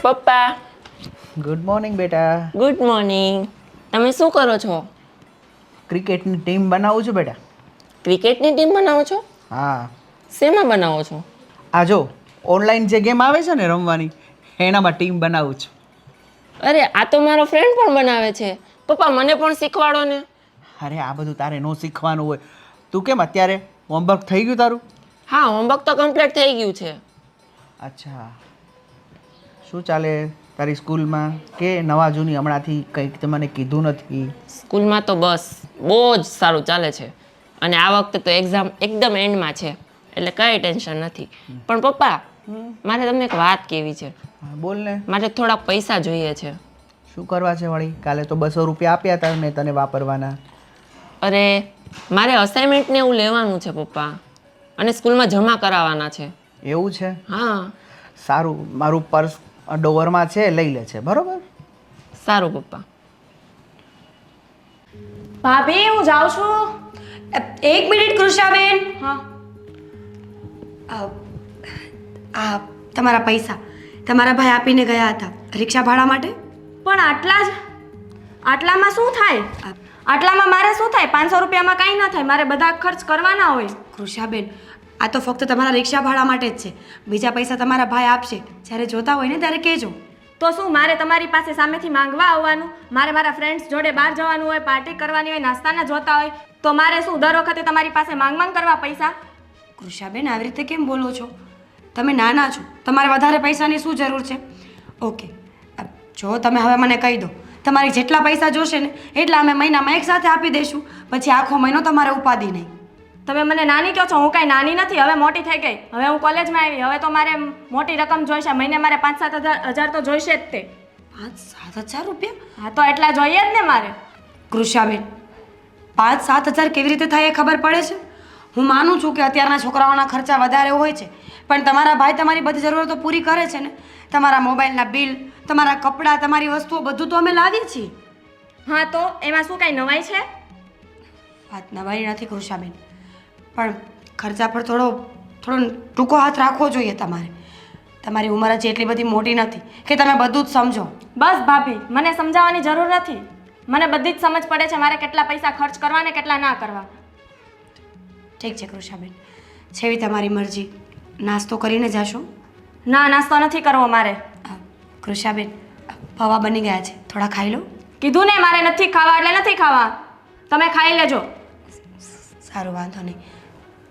પપ્પા. Good morning બેટા. Good morning. તમે શું કરો છો? ક્રિકેટની ટીમ બનાવું છું બેટા. ક્રિકેટની ટીમ બનાવો છો? હા. શેમાં બનાવો છો? આ જો ઓનલાઈન જે ગેમ આવે છે ને રમવાની એનામાં ટીમ બનાવું છું. અરે આ તો મારો ફ્રેન્ડ પણ બનાવે છે. પપ્પા મને પણ શીખવાડો ને. અરે આ બધું તારે ન શીખવાનું હોય. તું કેમ અત્યારે હોમવર્ક થઈ ગયું તારું? હા, હોમવર્ક તો કમ્પ્લીટ થઈ ગયું છે. અચ્છા. શું ચાલે તારી સ્કૂલમાં કે નવા જૂની હમણાંથી કંઈક તે મને કીધું નથી? સ્કૂલમાં તો બસ બહુ જ સારું ચાલે છે અને આ વખતે તો એક્ઝામ એકદમ એન્ડમાં છે એટલે કંઈ ટેન્શન નથી. પણ પપ્પા મારે તમને એક વાત કહેવી છે. હા, બોલ ને. મારે થોડાક પૈસા જોઈએ છે. શું કરવા છે વળી? કાલે તો 200 રૂપિયા આપ્યા હતા મેં તને વાપરવાના. અરે મારે અસાઇનમેન્ટને એવું લેવાનું છે પપ્પા અને સ્કૂલમાં જમા કરાવવાના છે. એવું છે? હા. સારું, મારું પર્સ ડોવરમાં છે, લઈ લે છે. બરોબર? સારું પપ્પા. ભાભી હું જાઉં છું. એક મિનિટ કૃષાબેન. હા. આ તમારા પૈસા તમારા ભાઈ આપીને ગયા હતા રિક્ષા ભાડા માટે. પણ આટલામાં શું થાય? આટલામાં મારે શું થાય? 500 રૂપિયામાં કાંઈ ના થાય. મારે બધા ખર્ચ કરવાના હોય. કૃષાબેન આ તો ફક્ત તમારા રિક્ષા ભાડા માટે જ છે. બીજા પૈસા તમારા ભાઈ આપશે. જ્યારે જોતા હોય ને ત્યારે કહેજો. તો શું મારે તમારી પાસે સામેથી માંગવા આવવાનું? મારે મારા ફ્રેન્ડ્સ જોડે બહાર જવાનું હોય, પાર્ટી કરવાની હોય, નાસ્તાના જોતા હોય તો મારે શું દર વખતે તમારી પાસે માંગ કરવા પૈસા? કૃષાબેન આવી રીતે કેમ બોલો છો? તમે નાના છો, તમારે વધારે પૈસાની શું જરૂર છે? ઓકે, જો તમે હવે મને કહી દો તમારે જેટલા પૈસા જોશે ને એટલા અમે મહિનામાં એક સાથે આપી દઈશું. પછી આખો મહિનો તમારે ઉપાધિ નહીં. તમે મને નાની કહો છો? હું કાંઈ નાની નથી, હવે મોટી થઈ ગઈ. હવે હું કોલેજમાં આવી, હવે તો મારે મોટી રકમ જોઈશે. મહિને મારે 5-7 હજાર તો જોઈશે જ તે. 5-7 હજાર રૂપિયા? હા તો એટલા જોઈએ જ ને મારે. કૃષાબેન 5-7 હજાર કેવી રીતે થાય એ ખબર પડે છે? હું માનું છું કે અત્યારના છોકરાઓના ખર્ચા વધારે હોય છે, પણ તમારા ભાઈ તમારી બધી જરૂરતો પૂરી કરે છે ને. તમારા મોબાઈલના બિલ, તમારા કપડાં, તમારી વસ્તુઓ બધું તો અમે લાવીએ છીએ. હા તો એમાં શું કાંઈ નવાઈ છે? વાત નવાઈ નથી કૃષાબેન, પણ ખર્ચા પર થોડો ટૂંકો હાથ રાખવો જોઈએ તમારે. તમારી ઉંમર હજી એટલી બધી મોટી નથી કે તમે બધું જ સમજો. બસ ભાભી, મને સમજાવવાની જરૂર નથી. મને બધી જ સમજ પડે છે મારે કેટલા પૈસા ખર્ચ કરવા ને કેટલા ના કરવા. ઠીક છે કૃષાબેન, છેવી તમારી મરજી. નાસ્તો કરીને જાશો? ના, નાસ્તો નથી કરવો મારે. કૃષાબેન પૌવા બની ગયા છે, થોડા ખાઈ લો. કીધું ને મારે નથી ખાવા એટલે નથી ખાવા. તમે ખાઈ લેજો. સારું, વાંધો નહીં.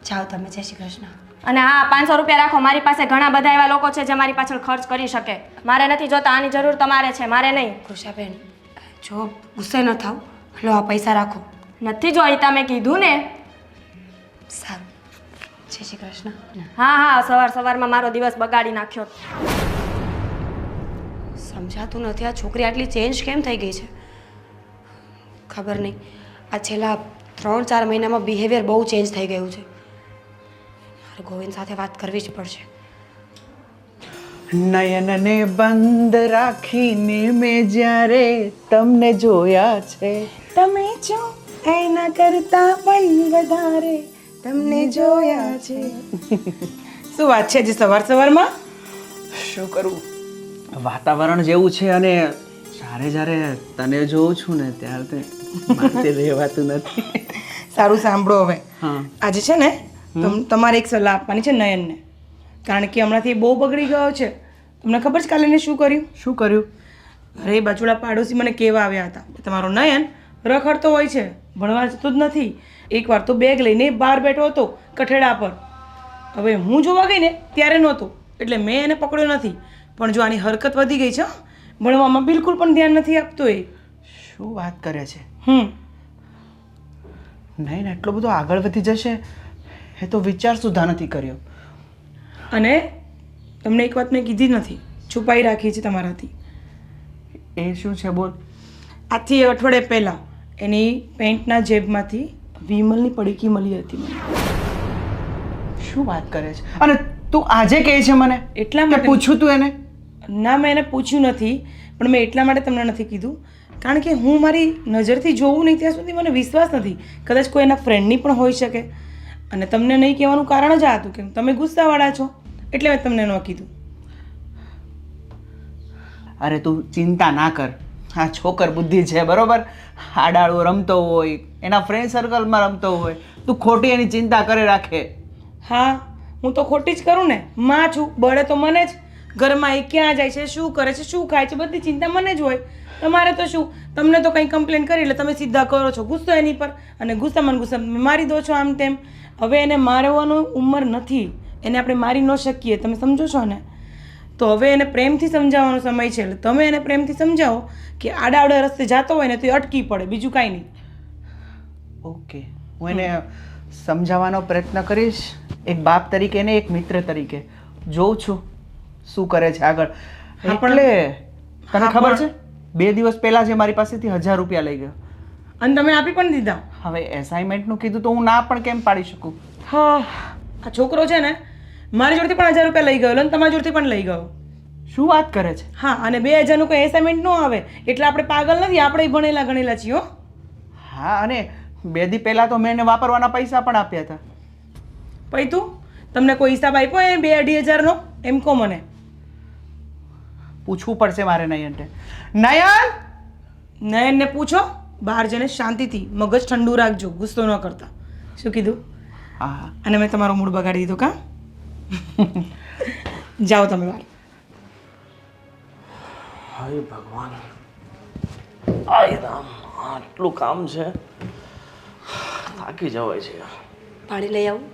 જાઓ તમે. જય શ્રી કૃષ્ણ. અને હા, 500 રૂપિયા રાખો. મારી પાસે ઘણા બધા એવા લોકો છે જે મારી પાછળ ખર્ચ કરી શકે. મારે નથી જોતા. આની જરૂર તમારે છે, મારે નહીં. કૃષાબેન જો ગુસ્સે ન થાવ, લો આ પૈસા રાખો. નથી જોઈતા, મેં કીધું ને. સારું, જય શ્રી કૃષ્ણ. હા, સવારમાં મારો દિવસ બગાડી નાખ્યો. સમજાતું નથી આ છોકરી આટલી ચેન્જ કેમ થઈ ગઈ છે. ખબર નહીં, આ છેલ્લા 3-4 મહિનામાં બિહેવિયર બહુ ચેન્જ થઈ ગયું છે. ગોવિંદ સાથે વાત કરવી જ પડશે. નયનને બંધ રાખીને મેં જ્યારે તમને જોયા છે, તમે જો એના કરતા પણ વધારે તમને જોયા છે. શું વાત છે? હજી સવારમાં શું કરું, વાતાવરણ જેવું છે અને જ્યારે તને જોઉં છું ને ત્યારે મારે રહેવાતું નથી. સારું સાંભળો હવે. હા. આજે છે ને તમારે એક સલાહ આપવાની છે નયનને, કારણ કે હમણાંથી બહુ બગડી ગયો છે. તમને ખબર છે કાલે એને શું કર્યું? શું કર્યું? અરે બાજુલા પાડોશી મને કહેવા આવ્યા હતા, તમારો નયન રખડતો હોય છે, ભણવા જતો જ નથી. એકવાર તો બેગ લઈને બહાર બેઠો હતો કઠેડા પર. હવે હું જોવા ગઈ ને ત્યારે નહોતો એટલે મેં એને પકડ્યો નથી. પણ જો આની હરકત વધી ગઈ છે, ભણવામાં બિલકુલ પણ ધ્યાન નથી આપતો એ. શું વાત કરે છે? નહીં, એટલો બધો આગળ વધી જશે એ તો વિચાર સુધા નથી કર્યો. અને તમને એક વાત મેં કીધી નથી, છુપાઈ રાખી છે તમારાથી. એ શું છે? બોલ. આજથી અઠવાડિયા પહેલાં એની પેન્ટના જેબમાંથી વિમલની પડીકી મળી હતી મને. શું વાત કરે છે? અને તું આજે કહે છે મને? એટલા માટે પૂછ્યું તું એને? ના, મેં એને પૂછ્યું નથી, પણ મેં એટલા માટે તમને નથી કીધું કારણ કે હું મારી નજરથી જોઉં નહીં ત્યાં સુધી મને વિશ્વાસ નથી. કદાચ કોઈ એના ફ્રેન્ડની પણ હોઈ શકે. અને તમને નહીં કહેવાનું કારણ જ આ હતું કે તમે ગુસ્સાવાળા છો એટલે મેં તમને ન કીધું. અરે તું ચિંતા ના કર, આ છોકર બુદ્ધિ છે બરોબર, આડાળો રમતો હોય, એના ફ્રેન્ડ સર્કલમાં રમતો હોય, તું ખોટી એની ચિંતા કરે રાખે. હા, હું તો ખોટી જ કરું ને, માં છું, બળે તો મને જ. ઘરમાં એ ક્યાં જાય છે, શું કરે છે, શું ખાય છે, બધી ચિંતા મને જ હોય. તમારે તો શું, તમને તો કંઈ કમ્પ્લેન કરી એટલે તમે સીધા કરો છો ગુસ્સો એની પર, અને ગુસ્સામાં મારી દો છો આમ તેમ. હવે એને મારવાનું ઉંમર નથી, એને આપણે મારી ન શકીએ, તમે સમજો છો ને? તો હવે એને પ્રેમથી સમજાવવાનો સમય છે, એટલે તમે એને પ્રેમથી સમજાવો કે આડાવડા રસ્તે જતો હોય ને તો એ અટકી પડે, બીજું કાંઈ નહીં. ઓકે, હું એને સમજાવવાનો પ્રયત્ન કરીશ, એક બાપ તરીકે ને એક મિત્ર તરીકે. જોઉં છું શું કરે છે આગળ. હા, પણ- એટલે તને ખબર છે 2 દિવસ પહેલા જે મારી પાસેથી 1000 રૂપિયા લઈ ગયો. અને તમે આપી પણ દીધા. હવે એસાઇનમેન્ટનું કીધું તો હું ના પણ કેમ પાડી શકું? હા, આ છોકરો છે ને મારી જોડથી પણ 1000 રૂપિયા લઈ ગયો અને તમારી જોડથી પણ લઈ ગયો. શું વાત કરે છે? હા, અને 2000નું કોઈ એસાઇનમેન્ટ ન આવે એટલે આપણે પાગલ નથી, આપણે ભણેલા ગણેલા છીએ હો. હા, અને 2 દી પહેલા તો મેં એને વાપરવાના પૈસા પણ આપ્યા હતા. પછી તું તમને કોઈ હિસાબ આપ્યો એ 2-2,500નો? એમ કહો મને. પૂછવું પડશે મારે નયનને. નયન! નયનને પૂછો, બહાર જઈને શાંતિથી મગજ ઠંડુ રાખજો, ગુસ્સો ન કરતા. શું કીધું? હા, અને મેં તમારો મૂડ બગાડી દીધો કા? જાઓ તમે બહાર. હાય ભગવાન, હાય રામ, આટલું કામ છે, થાકી જવાય છે યાર. પાણી લઈ આવું?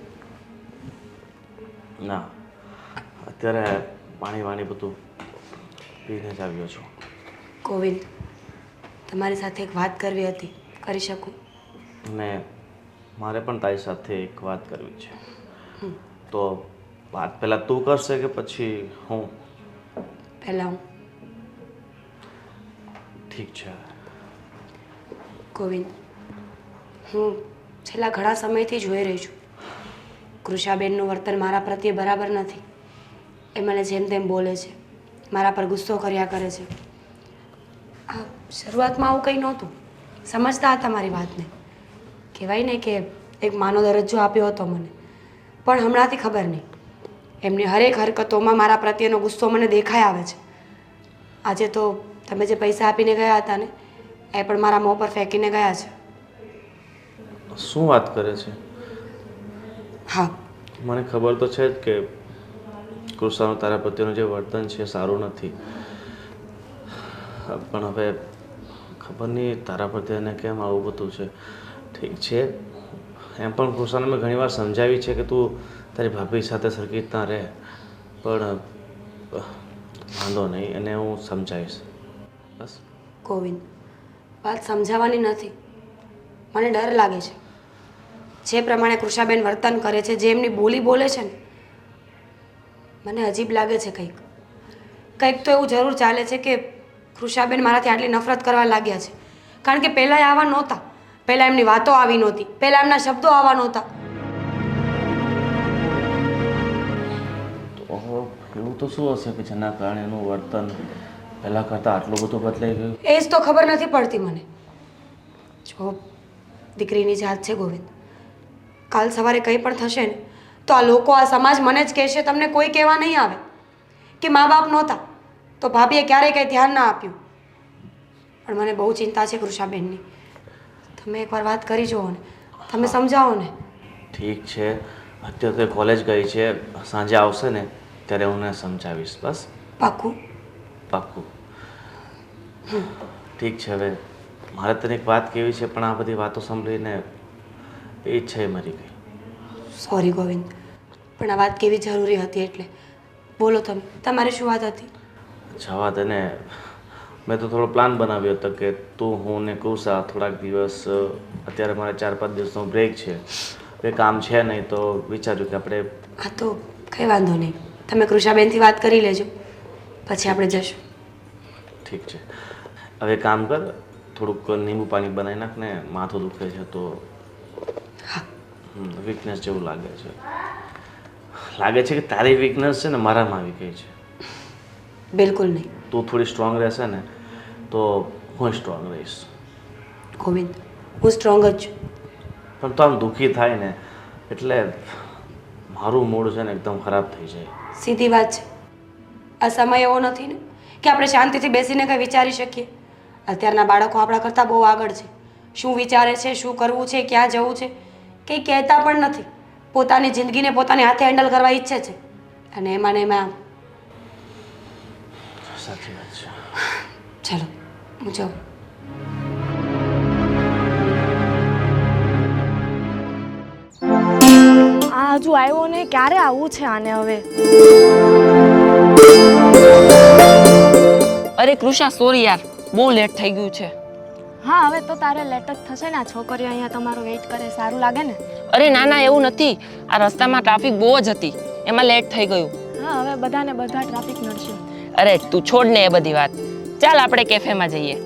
ના, અત્યારે પાણી વાણી બધું પીને જ આવ્યો છું. ગોવિંદ, તમારી સાથે એક વાત કરવી હતી, કરી શકું? ને મારે પણ તારી સાથે એક વાત કરવી છે. તો વાત પહેલાં તું કરશે કે પછી હું? પહેલાં હું. ઠીક છે. ગોવિંદ, હું છેલ્લા ઘણા સમયથી જોઈ રહી છું, કૃષાબેનનું વર્તન મારા પ્રત્યે બરાબર નથી. એ મને જેમ તેમ બોલે છે, મારા પર ગુસ્સો કર્યા કરે છે. આ શરૂઆતમાં આવું કંઈ નહોતું, સમજતા હતા મારી વાતને. કહેવાય ને કે એક માનો દરજ્જો આપ્યો હતો મને, પણ હમણાંથી ખબર નહીં, એમની હરેક હરકતોમાં મારા પ્રત્યેનો ગુસ્સો મને દેખાઈ આવે છે. આજે તો તમે જે પૈસા આપીને ગયા હતા ને, એ પણ મારા મોં પર ફેંકીને ગયા છે. શું વાત કરે છે? હા, મને ખબર તો છે જ કે કૃષ્ણનું તારા પ્રત્યેનું જે વર્તન છે સારું નથી, પણ હવે ખબર નહીં તારા પ્રત્યે એને કેમ આવું બધું છે. ઠીક છે, એમ પણ કૃષ્ણને મેં ઘણીવાર સમજાવી છે કે તું તારી ભાભી સાથે સરખી રીતના રહે, પણ વાંધો નહીં, એને હું સમજાવીશ. બસ. ગોવિંદ, વાત સમજાવવાની નથી, મને ડર લાગે છે. જે પ્રમાણે કૃષાબેન વર્તન કરે છે, જે એમની બોલી બોલે છે ને, મને અજીબ લાગે છે. કંઈક તો એવું જરૂર ચાલે છે કે કૃષાબેન મારાથી આટલી નફરત કરવા લાગ્યા છે. કારણ કે પહેલાં આવા નહોતા, પહેલાં એમની વાતો આવી નહોતી, પહેલાં એમના શબ્દો આવા નહોતા. તો એવું તો શું હશે કે જેના કારણે એનું વર્તન પહેલાં કરતાં આટલું બધું બદલાઈ ગયું? એ જ તો ખબર નથી પડતી મને. જો દીકરીની જાત છે ગોવિંદ, કાલ સવારે કંઈ પણ થશે ને તો આ લોકો, આ સમાજ મને જ કહેશે, તમને કોઈ કહેવા નહીં આવે કે મા બાપ નહોતા તો ભાભીએ ક્યારેય કંઈ ધ્યાન ના આપ્યું. પણ મને બહુ ચિંતા છે કૃષાબેનની. તમે એકવાર વાત કરી જુઓ ને, તમે સમજાવો ને. ઠીક છે, અત્યારે તો કોલેજ ગઈ છે, સાંજે આવશે ને ત્યારે હું એને સમજાવીશ. બસ. પાક્કું? પાક્કું. ઠીક છે, હવે મારે તને એક વાત કહેવી છે, પણ આ બધી વાતો સાંભળીને એ ઈચ્છા મરી ગઈ. સોરી ગોવિંદ, પણ આ વાત કેવી જરૂરી હતી એટલે. બોલો તમે, તમારી શું વાત હતી? જવા દે ને, મેં તો થોડો પ્લાન બનાવ્યો હતો કે તું, હું ને કૃષા થોડાક દિવસ, અત્યારે મારે 4-5 દિવસનો બ્રેક છે, એ કામ છે નહીં, તો વિચાર્યું કે આપણે... હા, તો કંઈ વાંધો નહીં, તમે કૃષાબેનથી વાત કરી લેજો, પછી આપણે જશું. ઠીક છે. હવે કામ કર, થોડુંક લીંબુ પાણી બનાવી નાખ ને, માથું દુખે છે તો હા. વીકનેસ જેવું લાગે છે કે તારી વીકનેસ છે ને મારામાં આવી ગઈ છે. બિલકુલ નહીં. તું થોડી સ્ટ્રોંગ રહેશે ને તો હું સ્ટ્રોંગ રહીશ. ગોવિંદ, હું સ્ટ્રોંગ જ છું. પણ તો આમ દુઃખી થાય ને એટલે મારું મૂડ છે ને એકદમ ખરાબ થઈ જાય. સીધી વાત છે, આ સમય એવો નથી ને કે આપણે શાંતિથી બેસીને કંઈ વિચારી શકીએ? અત્યારના બાળકો આપણા કરતાં બહુ આગળ છે. શું વિચારે છે, શું કરવું છે, ક્યાં જવું છે, કંઈ કહેતા પણ નથી. પોતાની જિંદગીને પોતાની હાથે હેન્ડલ કરવા ઈચ્છે છે, અને એમાં ને એમાં. સાચી વાત છે. ચાલો હું જાઉં. આ હજુ આવ્યો ને, ક્યારે આવવું છે આને હવે? અરે કૃષા સોરી યાર, બહુ લેટ થઈ ગયું છે. હા, હવે તો તારે લેટ જ થશે ને. આ છોકરીઓ અહીંયા તમારો વેઇટ કરે, સારું લાગે ને? અરે ના ના, એવું નથી. આ રસ્તામાં ટ્રાફિક બહુ જ હતી, એમાં લેટ થઈ ગયું. હા, હવે બધાને બધા ટ્રાફિક નડશે. અરે તું છોડ ને એ બધી વાત. ચાલ આપણે કેફેમાં જઈએ.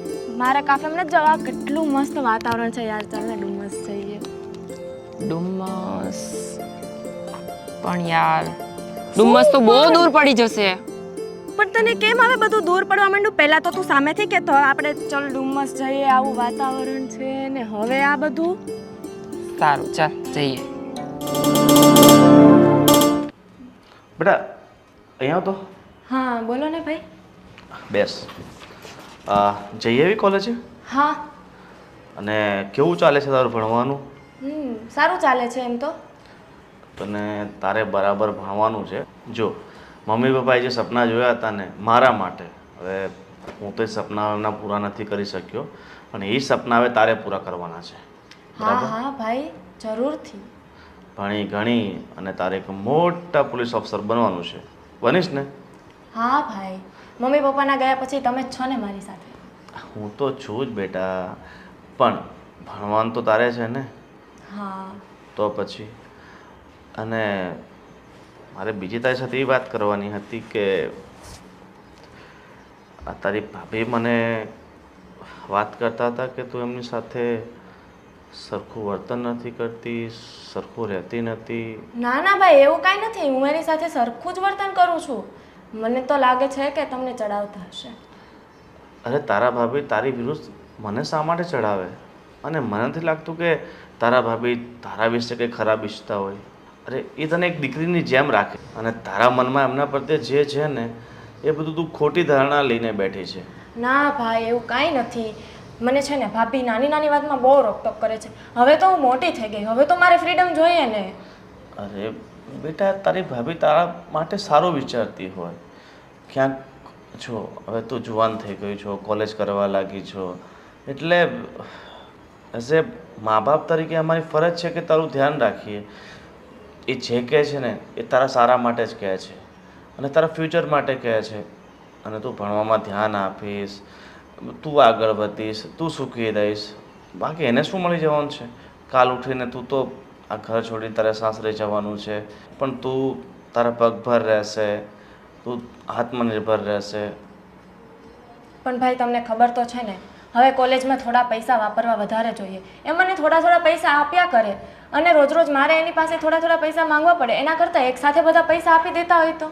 મારે કાફેમાં નથી જવા. કેટલું મસ્ત વાતાવરણ છે યાર. ચાલ ને ડુમસ જઈએ. ડુમ્મસ પણ યાર, ડુમ્મસ તો બહુ દૂર પડી જશે. પણ તને કેમ હવે બધું દૂર પડવા માંડ્યું? પહેલા તો તું સામેથી કહેતો આપણે ચલ ડુમસ જઈએ, આવું વાતાવરણ છે, ને હવે આ બધું. સારું ચાલ જઈએ. બેટા અહીંયા તો હા બોલો ને ભાઈ. બેસ. જઈએ એવી કોલેજે? હા. અને કેવું ચાલે છે તારું ભણવાનું? સારું ચાલે છે એમ તો. તને તારે બરાબર ભણવાનું છે. જો મમ્મી પપ્પાએ જે સપના જોયા હતા ને મારા માટે, હવે હું તો એ સપના એમના પૂરા નથી કરી શક્યો, પણ એ સપના હવે તારે પૂરા કરવાના છે. હા હા ભાઈ, જરૂરથી. ભણી ગણી અને તારે એક મોટા પોલીસ ઓફિસર બનવાનું છે. બનીશ ને? હા ભાઈ, મમ્મી પપ્પાના ગયા પછી તમે જ છો ને મારી સાથે. હું તો છું જ બેટા, પણ ભણવાનું તો તારે છે ને. હા. તો પછી અને મારે બીજી તારી સાથે એ વાત કરવાની હતી કે આ તારી ભાભી મને વાત કરતા હતા કે તું એમની સાથે સરખું વર્તન નથી કરતી, સરખું રહેતી નથી. ના ના ભાઈ, એવું કાંઈ નથી. હું એની સાથે સરખું જ વર્તન કરું છું. મને તો લાગે છે કે તમને ચડાવતા હશે. અરે તારા ભાભી તારી વિરુદ્ધ મને શા માટે ચડાવે? અને મને નથી લાગતું કે તારા ભાભી તારા વિશે કંઈ ખરાબ ઈચ્છતા હોય. અરે એ તને એક દીકરીની જેમ રાખે, અને તારા મનમાં એમના પ્રત્યે જે છે ને એ બધું તું ખોટી ધારણા લઈને બેઠી છે. ના ભાઈ, એવું કાંઈ નથી. મને છે ને ભાભી નાની નાની વાતમાં બહુ રોકટોક કરે છે. હવે તો હું મોટી થઈ ગઈ, હવે તો મારે ફ્રીડમ જોઈએ ને. અરે બેટા, તારી ભાભી તારા માટે સારું વિચારતી હોય. ક્યાંક છો હવે તું જુવાન થઈ ગઈ છો, કોલેજ કરવા લાગી છો, એટલે એઝ એ મા બાપ તરીકે અમારી ફરજ છે કે તારું ધ્યાન રાખીએ. એ જે કહે છે ને એ તારા સારા માટે જ કહે છે, અને તારા ફ્યુચર માટે કહે છે. અને તું ભણવામાં ધ્યાન આપીશ, તું આગળ વધીશ, તું સુખી રહીશ, બાકી એને શું મળી જવાનું છે? કાલ ઉઠીને તું તો આ ઘર છોડી તારે સાસરે જવાનું છે, પણ તું તારા પગભર રહેશે, તું આત્મનિર્ભર રહેશે. પણ ભાઈ તમને ખબર તો છે ને, હવે કોલેજમાં થોડા પૈસા વાપરવા વધારે જોઈએ. એ મને થોડા થોડા પૈસા આપ્યા કરે, અને રોજ રોજ મારે એની પાસે થોડા થોડા પૈસા માંગવા પડે. એના કરતાં એકસાથે બધા પૈસા આપી દેતા હોય તો.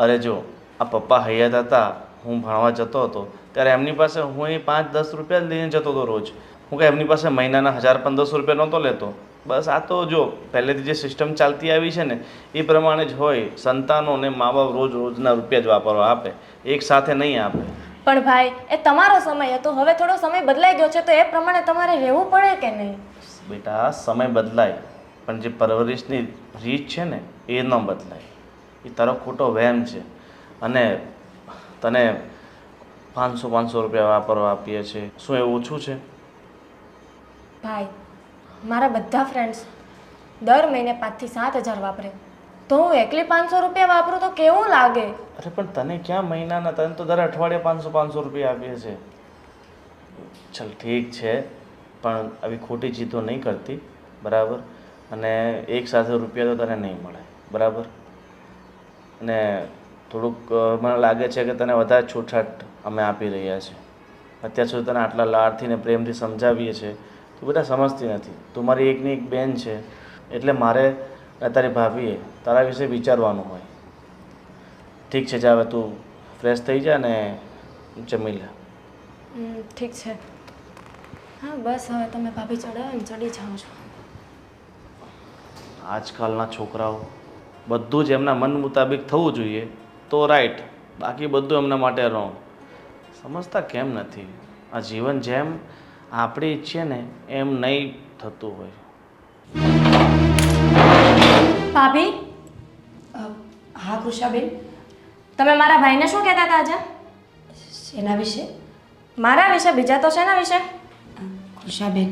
અરે જો આ પપ્પા હયાત હતા, હું ભણવા જતો હતો ત્યારે એમની પાસે હું એ 5-10 રૂપિયા જ લઈને જતો હતો રોજ. હું કે એમની પાસે મહિનાના 1000-1500 રૂપિયા નહોતો લેતો. બસ આ તો જો પહેલેથી જે સિસ્ટમ ચાલતી આવી છે ને એ પ્રમાણે જ હોય. સંતાનોને મા બાપ રોજ રોજના રૂપિયા જ વાપરવા આપે, એક સાથે નહીં આપે. પણ ભાઈ, એ તમારો સમય હતો, હવે થોડો સમય બદલાઈ ગયો છે, તો એ પ્રમાણે તમારે રહેવું પડે કે નહીં? બેટા સમય બદલાય, પણ જે પરવરિશની રીત છે ને એ ન બદલાય. એ તારો ખોટો વહેમ છે. અને તને 500 રૂપિયા વાપરવા આપીએ છીએ, શું એ ઓછું છે? ભાઈ, મારા બધા ફ્રેન્ડ્સ દર મહિને 5 થી 7 હજાર વાપરે, તો હું એકલી 500 રૂપિયા વાપરું તો કેવું લાગે? અરે પણ તને ક્યાં મહિનાના, તને તો દર અઠવાડિયે 500 રૂપિયા આપીએ છીએ. ચાલ ઠીક છે, પણ આવી ખોટી જીતો નહીં કરતી, બરાબર? અને એક સાથે રૂપિયા તો તને નહીં મળે, બરાબર? અને થોડુંક મને લાગે છે કે તને વધારે છૂટછાટ અમે આપી રહ્યા છીએ. અત્યાર સુધી તને આટલા લાડથી ને પ્રેમથી સમજાવીએ છીએ, તું બધા સમજતી નથી. તું મારી એકની એક બેન છે, એટલે મારે તારી ભાભીએ તારા વિશે વિચારવાનું હોય. ઠીક છે, જા હવે તું ફ્રેશ થઈ જા ને જમી લે. ઠીક છે. હા બસ, હવે તમે ભાભી ચડાવો ને ચડી જાઓ છો. આજકાલના છોકરાઓ બધું જ એમના મન મુતાબિક થવું જોઈએ તો રાઈટ, બાકી બધું એમના માટે રોંગ. સમજતા કેમ નથી? આ જીવન જેમ આપણે ઈચ્છીએ ને એમ નહીં થતું હોય. ભાભી હા કૃષાબેન, તમે મારા ભાઈને શું કહેતા હતા આજે? શેના વિશે? મારા વિશે, બીજા તો શેના વિશે? કૃષાબેન,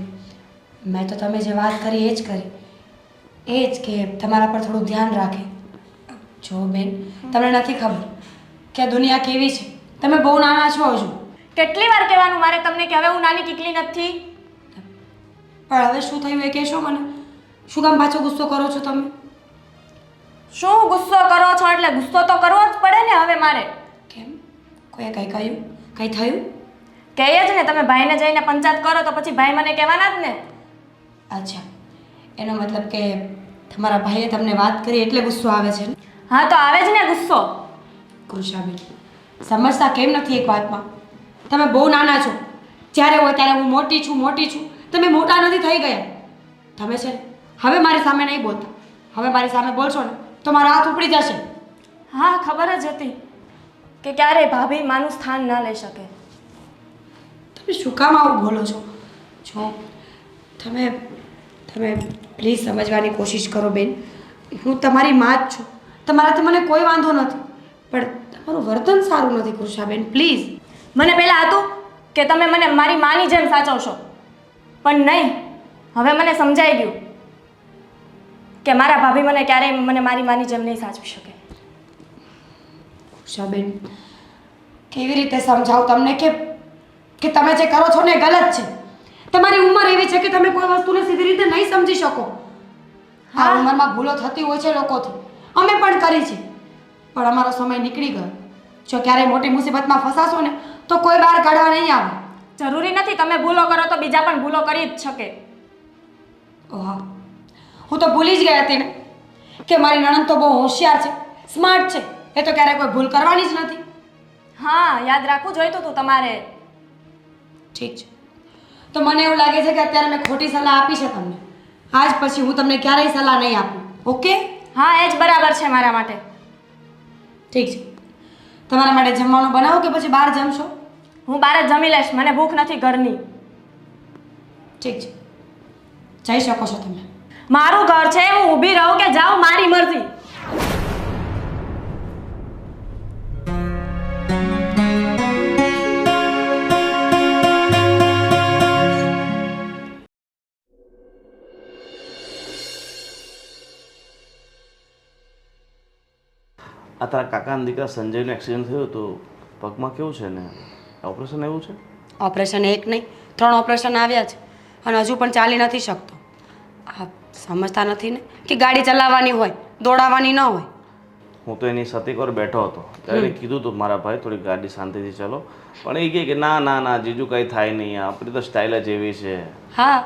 મેં તો તમે જે વાત કરી એ જ કરી, એ જ કે તમારા પર થોડું ધ્યાન રાખે. જો બેન, તમને નથી ખબર કે આ દુનિયા કેવી છે. તમે બહુ નાના છો હજુ. કેટલી વાર કહેવાનું મારે તમને કે હવે હું નાની કીકલી નથી? પણ હવે શું થયું એ કહેશો મને? શું કામ પાછો ગુસ્સો કરો છો તમે? શું ગુસ્સો કરો છો? એટલે ગુસ્સો તો કરવો જ પડે ને હવે મારે. કેમ? કોઈએ કંઈ કહ્યું? કંઈ થયું? કહીએ જ ને, તમે ભાઈને જઈને પંચાયત કરો તો પછી ભાઈ મને કહેવાના જ ને. અચ્છા, એનો મતલબ કે તમારા ભાઈએ તમને વાત કરી એટલે ગુસ્સો આવે છે ને? હા તો આવે જ ને ગુસ્સો. કૃષાબેન, સમજતા કેમ નથી એક વાતમાં? તમે બહુ નાના છો. જ્યારે હોય ત્યારે હું મોટી છું. તમે મોટા નથી થઈ ગયા. તમે છે ને હવે મારી સામે નહીં બોલતા. હવે મારી સામે બોલશો ને તો મારા હાથ ઉપડી જશે. હા ખબર જ હતી કે ક્યારેય ભાભી માનું સ્થાન ના લઈ શકે. તમે શું કામ આવું બોલો છો? જો તમે પ્લીઝ સમજવાની કોશિશ કરો બેન. હું તમારી માં જ છું. તમારાથી મને કોઈ વાંધો નથી, પણ તમારું વર્તન સારું નથી કૃષાબેન. પ્લીઝ. મને પહેલાં હતું કે તમે મને મારી માની જેમ સાચવશો, પણ નહીં. હવે મને સમજાઈ ગયું કે મારા ભાભી મને ક્યારેય મને મારી માની જેમ નહીં સાચવી શકે. કૃષાબેન, કેવી રીતે સમજાવું તમને કે તમે જે કરો છો ને એ ગલત છે. તમારી ઉંમર એવી છે કે તમે કોઈ વસ્તુને સીધી રીતે નહીં સમજી શકો. આ ઉંમરમાં ભૂલો થતી હોય છે લોકોથી. અમે પણ કરી છે, પણ અમારો સમય નીકળી ગયો. જો ક્યારેય મોટી મુસીબતમાં ફસાશો ને તો કોઈ બહાર કાઢવા નહીં આવે. જરૂરી નથી તમે ભૂલો કરો તો બીજા પણ ભૂલો કરી જ શકે. ઓહા, હું તો ભૂલી જ ગઈ હતી ને કે મારી નણંદ તો બહુ હોશિયાર છે, સ્માર્ટ છે. એ તો ક્યારેય કોઈ ભૂલ કરવાની જ નથી. હા, યાદ રાખવું જોઈતું હતું તમારે. ઠીક છે, તો મને એવું લાગે છે કે અત્યારે મેં ખોટી સલાહ આપી છે તમને. આજ પછી હું તમને ક્યારેય સલાહ નહીં આપું. ઓકે? હા, એ જ બરાબર છે મારા માટે. ઠીક છે, તમારા માટે જમવાનું બનાવો કે પછી બહાર જમશો? હું બહાર જ જમી લઈશ, મને ભૂખ નથી ઘરની. ઠીક છે, જઈ શકો છો તમે. મારું ઘર છે, હું ઊભી રહું કે જાઉં મારી મરજી. આ તારા કાકાના દીકરા સંજયનું એક્સિડન્ટ થયું તો પગમાં કેવું છે ને? ઓપરેશન એવું છે? ઓપરેશન એક નહીં 3 ઓપરેશન આવ્યા છે અને હજુ પણ ચાલી નથી શકતો. આ સમજતા નથી ને કે ગાડી ચલાવવાની હોય, દોડાવવાની ન હોય. હું તો એની સાથે એકવાર બેઠો હતો ત્યારે એને કીધું હતું મારા ભાઈ થોડી ગાડી શાંતિથી ચલો, પણ એ કહે કે ના ના ના જીજુ કંઈ થાય નહીં, આપણી તો સ્ટાઇલ જ એવી છે. હા,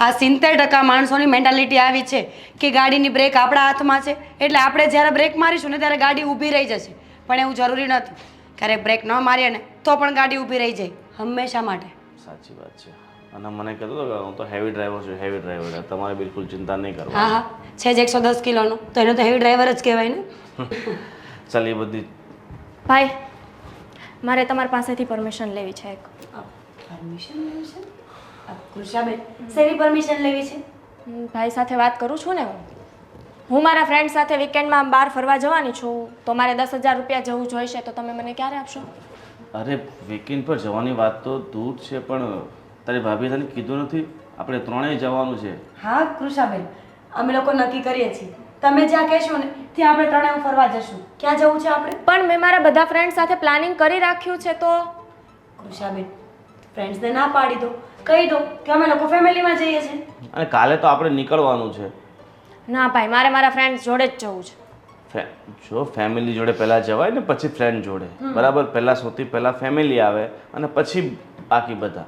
આ 70% માણસોની મેન્ટાલિટી આવી છે કે ગાડીની બ્રેક આપણા હાથમાં છે એટલે આપણે જ્યારે બ્રેક મારીશું ને ત્યારે ગાડી ઊભી રહી જશે. પણ એવું જરૂરી નથી. ક્યારેક બ્રેક ન મારીએ ને તો પણ ગાડી ઊભી રહી જાય હંમેશા માટે. સાચી વાત છે. અને મને કહેતો હતો કે હું તો હેવી ડ્રાઈવર છું, હેવી ડ્રાઈવર. તમારે બિલકુલ ચિંતા નહીં હા કરવાની. હા, છે જ 110 કિલોનો તો એને તો હેવી ડ્રાઈવર જ કહેવાય ને. ચાલ એ બધી ભાઈ, મારે તમારી પાસેથી પરમિશન લેવી છે એક. પરમિશન લેવી છે? કૃષાબેન, શેની પરમિશન લેવી છે? ભાઈ સાથે વાત કરું છું ને હું મારા ફ્રેન્ડ સાથે વીકેન્ડમાં બહાર ફરવા જવાની છું, તો મારે 10,000 રૂપિયા જેવું જોઈશે, તો તમે મને ક્યારે આપશો? અરે વીકેન્ડ પર જવાની વાત તો દૂર છે, પણ તારી ભાભીએ તને કીધું નથી આપણે ત્રણેય જવાનું છે? હા કૃષાબેન, અમે લોકો નક્કી કરીએ છીએ. તમે જ્યાં કહેશો ને ત્યાં આપણે ત્રણેય ફરવા જશું. ક્યાં જવું છે આપણે? પણ મેં મારા બધા ફ્રેન્ડ સાથે પ્લાનિંગ કરી રાખ્યું છે. તો કૃષાબેન, ફ્રેન્ડ્સને ના પાડી દો, કહી દો કે અમે લોકો ફેમિલીમાં જઈએ છીએ. અને કાલે તો આપણે નીકળવાનું છે. ના ભાઈ, મારે મારા ફ્રેન્ડ્સ જોડે જ જવું છે. જો ફેમિલી જોડે પહેલાં જવાય ને પછી ફ્રેન્ડ જોડે, બરાબર? પહેલાં સૌથી પહેલાં ફેમિલી આવે અને પછી બાકી બધા.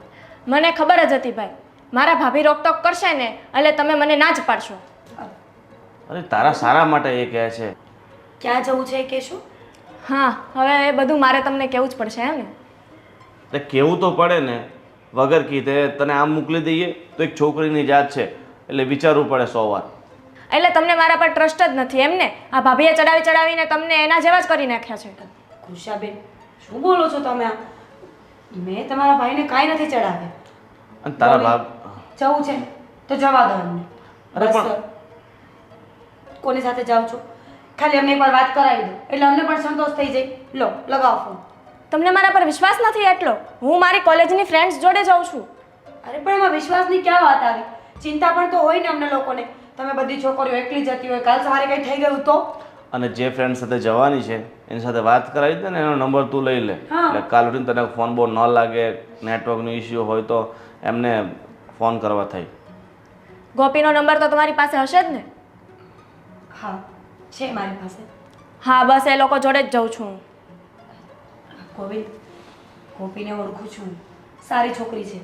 મને ખબર જ હતી ભાઈ, મારા ભાભી રોકટોક કરશે ને એટલે તમે મને ના જ પાડશો. અરે તારા સારા માટે એ કહે છે. ક્યાં જવું છે એ કહેશો? હા, હવે એ બધું મારે તમને કહેવું જ પડશે એમ ને? એટલે કેવું તો પડે ને. વગર કીધે તને આમ મોકલી દઈએ તો એક છોકરીની જાત છે એટલે વિચારવું પડે 100 વાર. એટલે તમને મારા પર ટ્રસ્ટ જ નથી એમ ને? આ ભાભીએ ચડાવીને તમને એના જેવા જ કરી નાખ્યા છે. કૃષાબેન, શું બોલો છો તમે? મેં તમારા ભાઈને કાંઈ નથી ચડાવ્યા. અને તારા ભાગ જવું છે તો જવા દો અમને. અરે બસ પણ- કોની સાથે જાઉં છો ખાલી અમને એકવાર વાત કરાવી દો એટલે અમને પણ સંતોષ થઈ જાય. લો લગાવો ફોન. તમને મારા પર વિશ્વાસ નથી એટલો? હું મારી કોલેજની ફ્રેન્ડ્સ જોડે જાઉં છું. અરે પણ એમાં વિશ્વાસની ક્યાં વાત આવી? ચિંતા પણ તો હોય ને અમને લોકોને. તમે બધી છોકરીઓ એકલી જતી હોય, કાલ સવારે કંઈ થઈ ગયું તો? અને જે ફ્રેન્ડ સાથે જવાની છે એની સાથે વાત કરાવી દે ને, એનો નંબર તું લઈ લે. હા. એટલે કાલ ઉઠીને તને ફોન બોન ન લાગે, નેટવર્કનો ઇસ્યુ હોય તો એમને ફોન કરવા થાય. ગોપીનો નંબર તો તમારી પાસે હશે જ ને? હા છે મારી પાસે. હા બસ એ લોકો જોડે જ જાઉં છું હું. ગોવિંદ, ગોપીને ઓળખું છું. સારી છોકરી છે,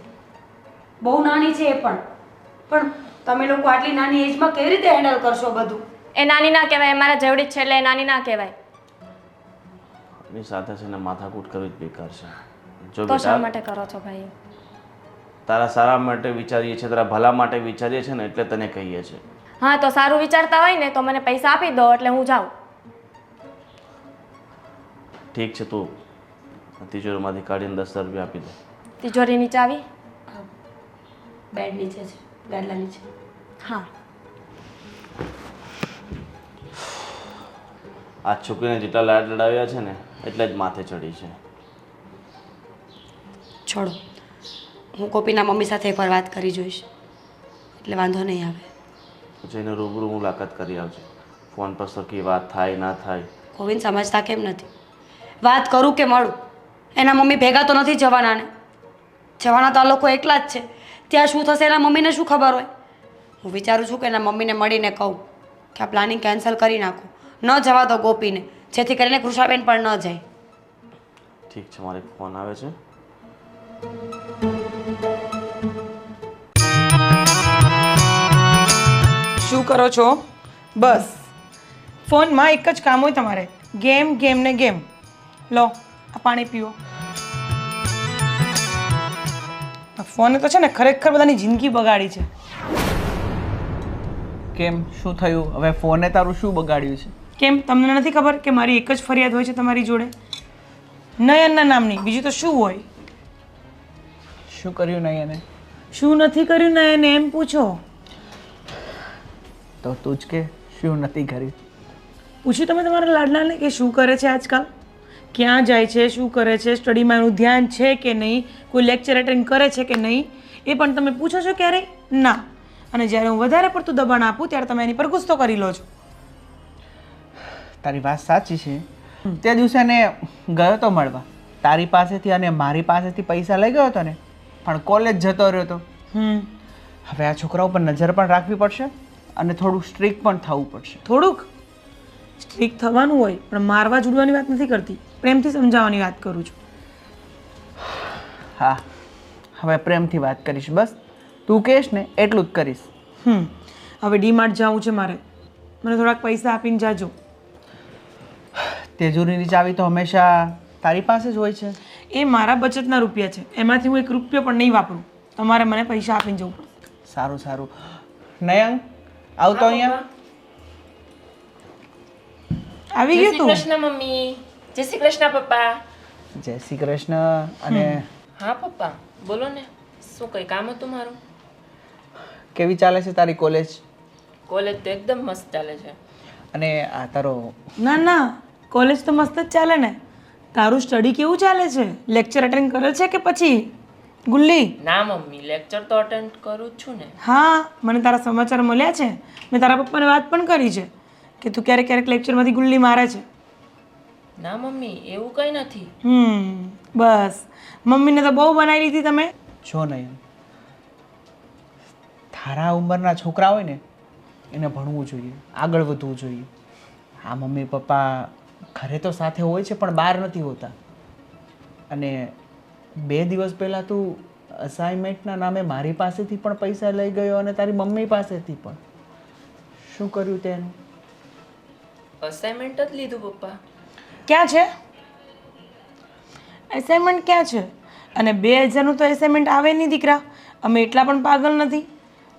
બહુ નાની છે એ પણ તમે લોકો આટલી નાની એજમાં કેવી રીતે હેન્ડલ કરશો બધું? એ નાની ના કહેવાય, એ મારા જેવડી જ છે એટલે એ નાની ના કહેવાય. એની સાથે છે ને માથાકૂટ કરવી જ બેકાર છે. જો તો શા બેટા, માટે કરો છો ભાઈ? તારા સારા માટે વિચારીએ છીએ, તારા ભલા માટે વિચારીએ છીએ ને એટલે તને કહીએ છીએ. હા તો સારું વિચારતા હોય ને તો મને પૈસા આપી દો એટલે હું જાઉં. ઠીક છે, તું તિજોરીમાંથી કાઢીને 10,000 રૂપિયા આપી દે. તિજોરીની ચાવી? બેડ નીચે છે, ગાદલા નીચે. હા. આ છોકરીને જેટલા લાડ લડાવ્યા છે ને એટલે જ માથે ચડી છે. છોડો, હું ગોપીના મમ્મી સાથે એકવાર વાત કરી જોઈશ એટલે વાંધો નહીં આવે. પછી એને રૂબરૂ મુલાકાત કરી આવજે. ફોન પર સરખી વાત થાય ના થાય. ગોવિંદ સમજતા કેમ નથી? વાત કરું કે મળું, એના મમ્મી ભેગા તો નથી જવાના ને. જવાના તો આ લોકો એકલા જ છે. ત્યાં શું થશે એના મમ્મીને શું ખબર હોય? હું વિચારું છું કે એના મમ્મીને મળીને કહું કે આ પ્લાનિંગ કેન્સલ કરી નાખો, ન જવા દો ગોપીને, જેથી કરીને કૃષાબેન પણ ન જાય. ઠીક છે, મારે ફોન આવે છે. શું કરો છો? બસ ફોનમાં એક જ કામ હોય તમારે, ગેમ ગેમ ને ગેમ. લો આ પાણી પીવો. આ ફોને તો છે ને ખરેખર બધાની જિંદગી બગાડી છે. કેમ, શું થયું? હવે ફોને તારું શું બગાડ્યું છે? કેમ તમને નથી ખબર કે મારી એક જ ફરિયાદ હોય છે તમારી જોડે? નયનના નામની, બીજું તો શું હોય? શું કર્યું નહીં એને? શું નથી કર્યું નયને એમ પૂછો. તો તું જ કે શું નથી કર્યું? પૂછ્યું તમે તમારા લાડલાને કે શું કરે છે આજકાલ? ક્યાં જાય છે, શું કરે છે, સ્ટડીમાં એનું ધ્યાન છે કે નહીં, કોઈ લેક્ચર એટેન્ડ કરે છે કે નહીં, એ પણ તમે પૂછો છો ક્યારેય? ના. અને જ્યારે હું વધારે પડતું દબાણ આપું ત્યારે તમે એની પર ગુસ્સો કરી લો છો. તારી વાત સાચી છે. તે દિવસે ને ગયો તો મળવા તારી પાસેથી અને મારી પાસેથી પૈસા લઈ ગયો હતો ને, પણ કોલેજ જતો રહ્યો હતો. હવે આ છોકરાઓ પર નજર પણ રાખવી પડશે અને થોડું સ્ટ્રિક્ટ પણ થવું પડશે. થોડુંક સ્ટ્રિક્ટ થવાનું હોય પણ મારવા જુડવાની વાત નથી કરતી, પ્રેમથી સમજાવવાની વાત કરું છું. હા, હવે પ્રેમથી વાત કરીશ. બસ તું કહેશ ને એટલું જ કરીશ. હવે ડીમાર્ટ જવું છે મારે, મને થોડાક પૈસા આપીને જાજો. તેજુરીની ચાવી તો હંમેશા તારી પાસે જ હોય છે. એ મારા બચતના રૂપિયા છે, એમાંથી હું 1 રૂપિયો પણ નહીં વાપરું. તમારે મને પૈસા આપીને જવું પડે. સારું સારું. નયન આવતો અહીંયા. આવી જય ગયું શ્રી તું? કૃષ્ણ મમ્મી. જય શ્રી કૃષ્ણ પપ્પા. જય શ્રી કૃષ્ણ. અને હા પપ્પા બોલો ને, શું કંઈ કામ હતું મારું? કેવી ચાલે છે તારી કોલેજ? કોલેજ તો એકદમ મસ્ત ચાલે છે. અને આ તારો ના ના, કોલેજ તો મસ્ત જ ચાલે ને. તારું સ્ટડી કેવું ચાલે છે? લેક્ચર અટેન્ડ કરે છે કે પછી ગુલ્લી? ના મમ્મી, લેક્ચર તો અટેન્ડ કરું જ છું ને. હા, મને તારા સમાચાર મળ્યા છે. મેં તારા પપ્પાને વાત પણ કરી છે કે તું ક્યારેક ક્યારેક લેક્ચરમાંથી ગુલ્લી મારે છે. ના મમ્મી, એવું કંઈ નથી. બસ મમ્મીને તો બહુ બનાવી લીધી તમે. જો નયન, તારા ઉંમરના છોકરા હોય ને એને ભણવું જોઈએ, આગળ વધવું જોઈએ. હા, મમ્મી પપ્પા ઘરે તો સાથે હોય છે પણ બહાર નથી હોતા. અને 2 દિવસ પહેલાં તું અસાઇનમેન્ટના નામે મારી પાસેથી પણ પૈસા લઈ ગયો અને તારી મમ્મી પાસેથી પણ. શું કર્યું તેનું? અસાઇનમેન્ટ જ લીધું પપ્પા. ક્યાં છે એસાઇનમેન્ટ? ક્યાં છે? અને 2000નું તો એસાઇનમેન્ટ આવે નહીં દીકરા. અમે એટલા પણ પાગલ નથી.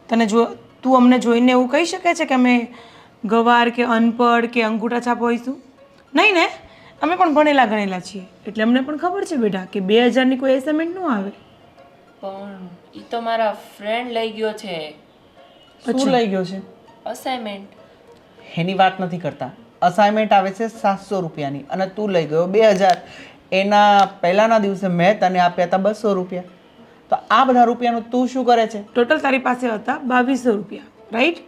તને જો તું અમને જોઈને એવું કહી શકે છે કે અમે ગવાર કે અનપઢ કે અંગૂઠા છાપ હોઈશું? નહીં ને. અમે પણ ભણેલા ગણેલા છીએ એટલે અમને પણ ખબર છે બેટા કે 2000ની કોઈ એસાઇનમેન્ટ ન આવે. પણ એ તો મારા ફ્રેન્ડ લઈ ગયો છે શું લઈ ગયો છે? અસાઇનમેન્ટ. એની વાત નથી કરતા. અસાઇનમેન્ટ આવે છે 700 રૂપિયાની અને તું લઈ ગયો 2000. એના પહેલાના દિવસે મેં તને આપ્યા હતા 200 રૂપિયા. તો આ બધા રૂપિયાનું તું શું કરે છે? ટોટલ તારી પાસે હતા 2200 રૂપિયા, રાઈટ?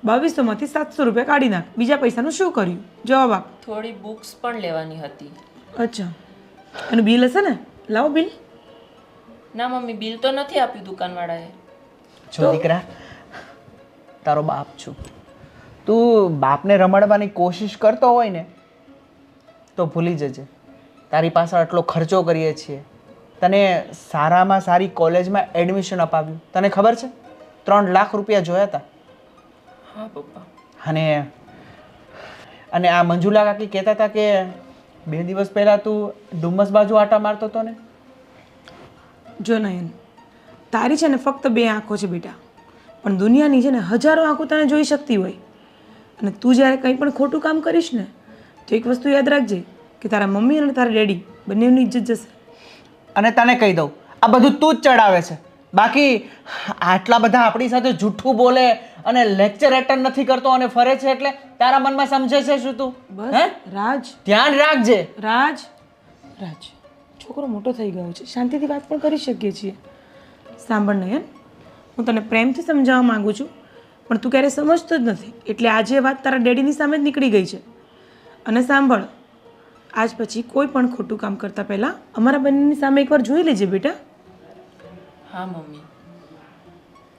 2200માંથી 700 રૂપિયા કાઢી નાખ. બીજા પૈસાનું શું કર્યું? જવાબ આપ. થોડી બુક્સ પણ લેવાની હતી. અચ્છા, અને બિલ હશે ને? લાવો બિલ. ના મમ્મી, બિલ તો નથી આપ્યું દુકાનવાળાએ. જો દીકરા, તારો બાપ છું. તું બાપને રમાડવાની કોશિશ કરતો હોય ને તો ભૂલી જજે. તારી પાસે આટલો ખર્ચો કરીએ છીએ, તને સારામાં સારી કોલેજમાં એડમિશન અપાવ્યું. તને ખબર છે 3 લાખ રૂપિયા જોયા હતા. હા પપ્પા. અને આ મંજુલા કાકી કહેતા હતા કે 2 દિવસ પહેલાં તું ડુમ્મસ બાજુ આટા મારતો હતો ને. જો નયન, તારી છે ને ફક્ત 2 આંખો છે બેટા, પણ દુનિયાની છે ને હજારો આંખો તને જોઈ શકતી હોય. અને તું જ્યારે કંઈ પણ ખોટું કામ કરીશ ને તો એક વસ્તુ યાદ રાખજે કે તારા મમ્મી અને તારા ડેડી બંનેની ઇજ્જત જશે. અને તને કહી દઉં, આ બધું તું જ ચડાવે છે. બાકી આટલા બધા આપણી સાથે જૂઠું બોલે અને લેક્ચર એટેન્ડ નથી કરતો અને ફરે છે એટલે તારા મનમાં સમજે છે શું તું? બસ રાજ, ધ્યાન રાખજે. રાજ, રાજ, છોકરો મોટો થઈ ગયો છે, શાંતિથી વાત પણ કરી શકીએ છીએ. સાંભળ નયન, હું તને પ્રેમથી સમજાવવા માંગુ છું પણ તું ક્યારેય સમજતો જ નથી. એટલે આજે વાત તારા ડેડીની સામે જ નીકળી ગઈ છે. અને સાંભળ, આજ પછી કોઈ પણ ખોટું કામ કરતા પહેલાં અમારા બંનેની સામે એકવાર જોઈ લેજે બેટા. હા મમ્મી.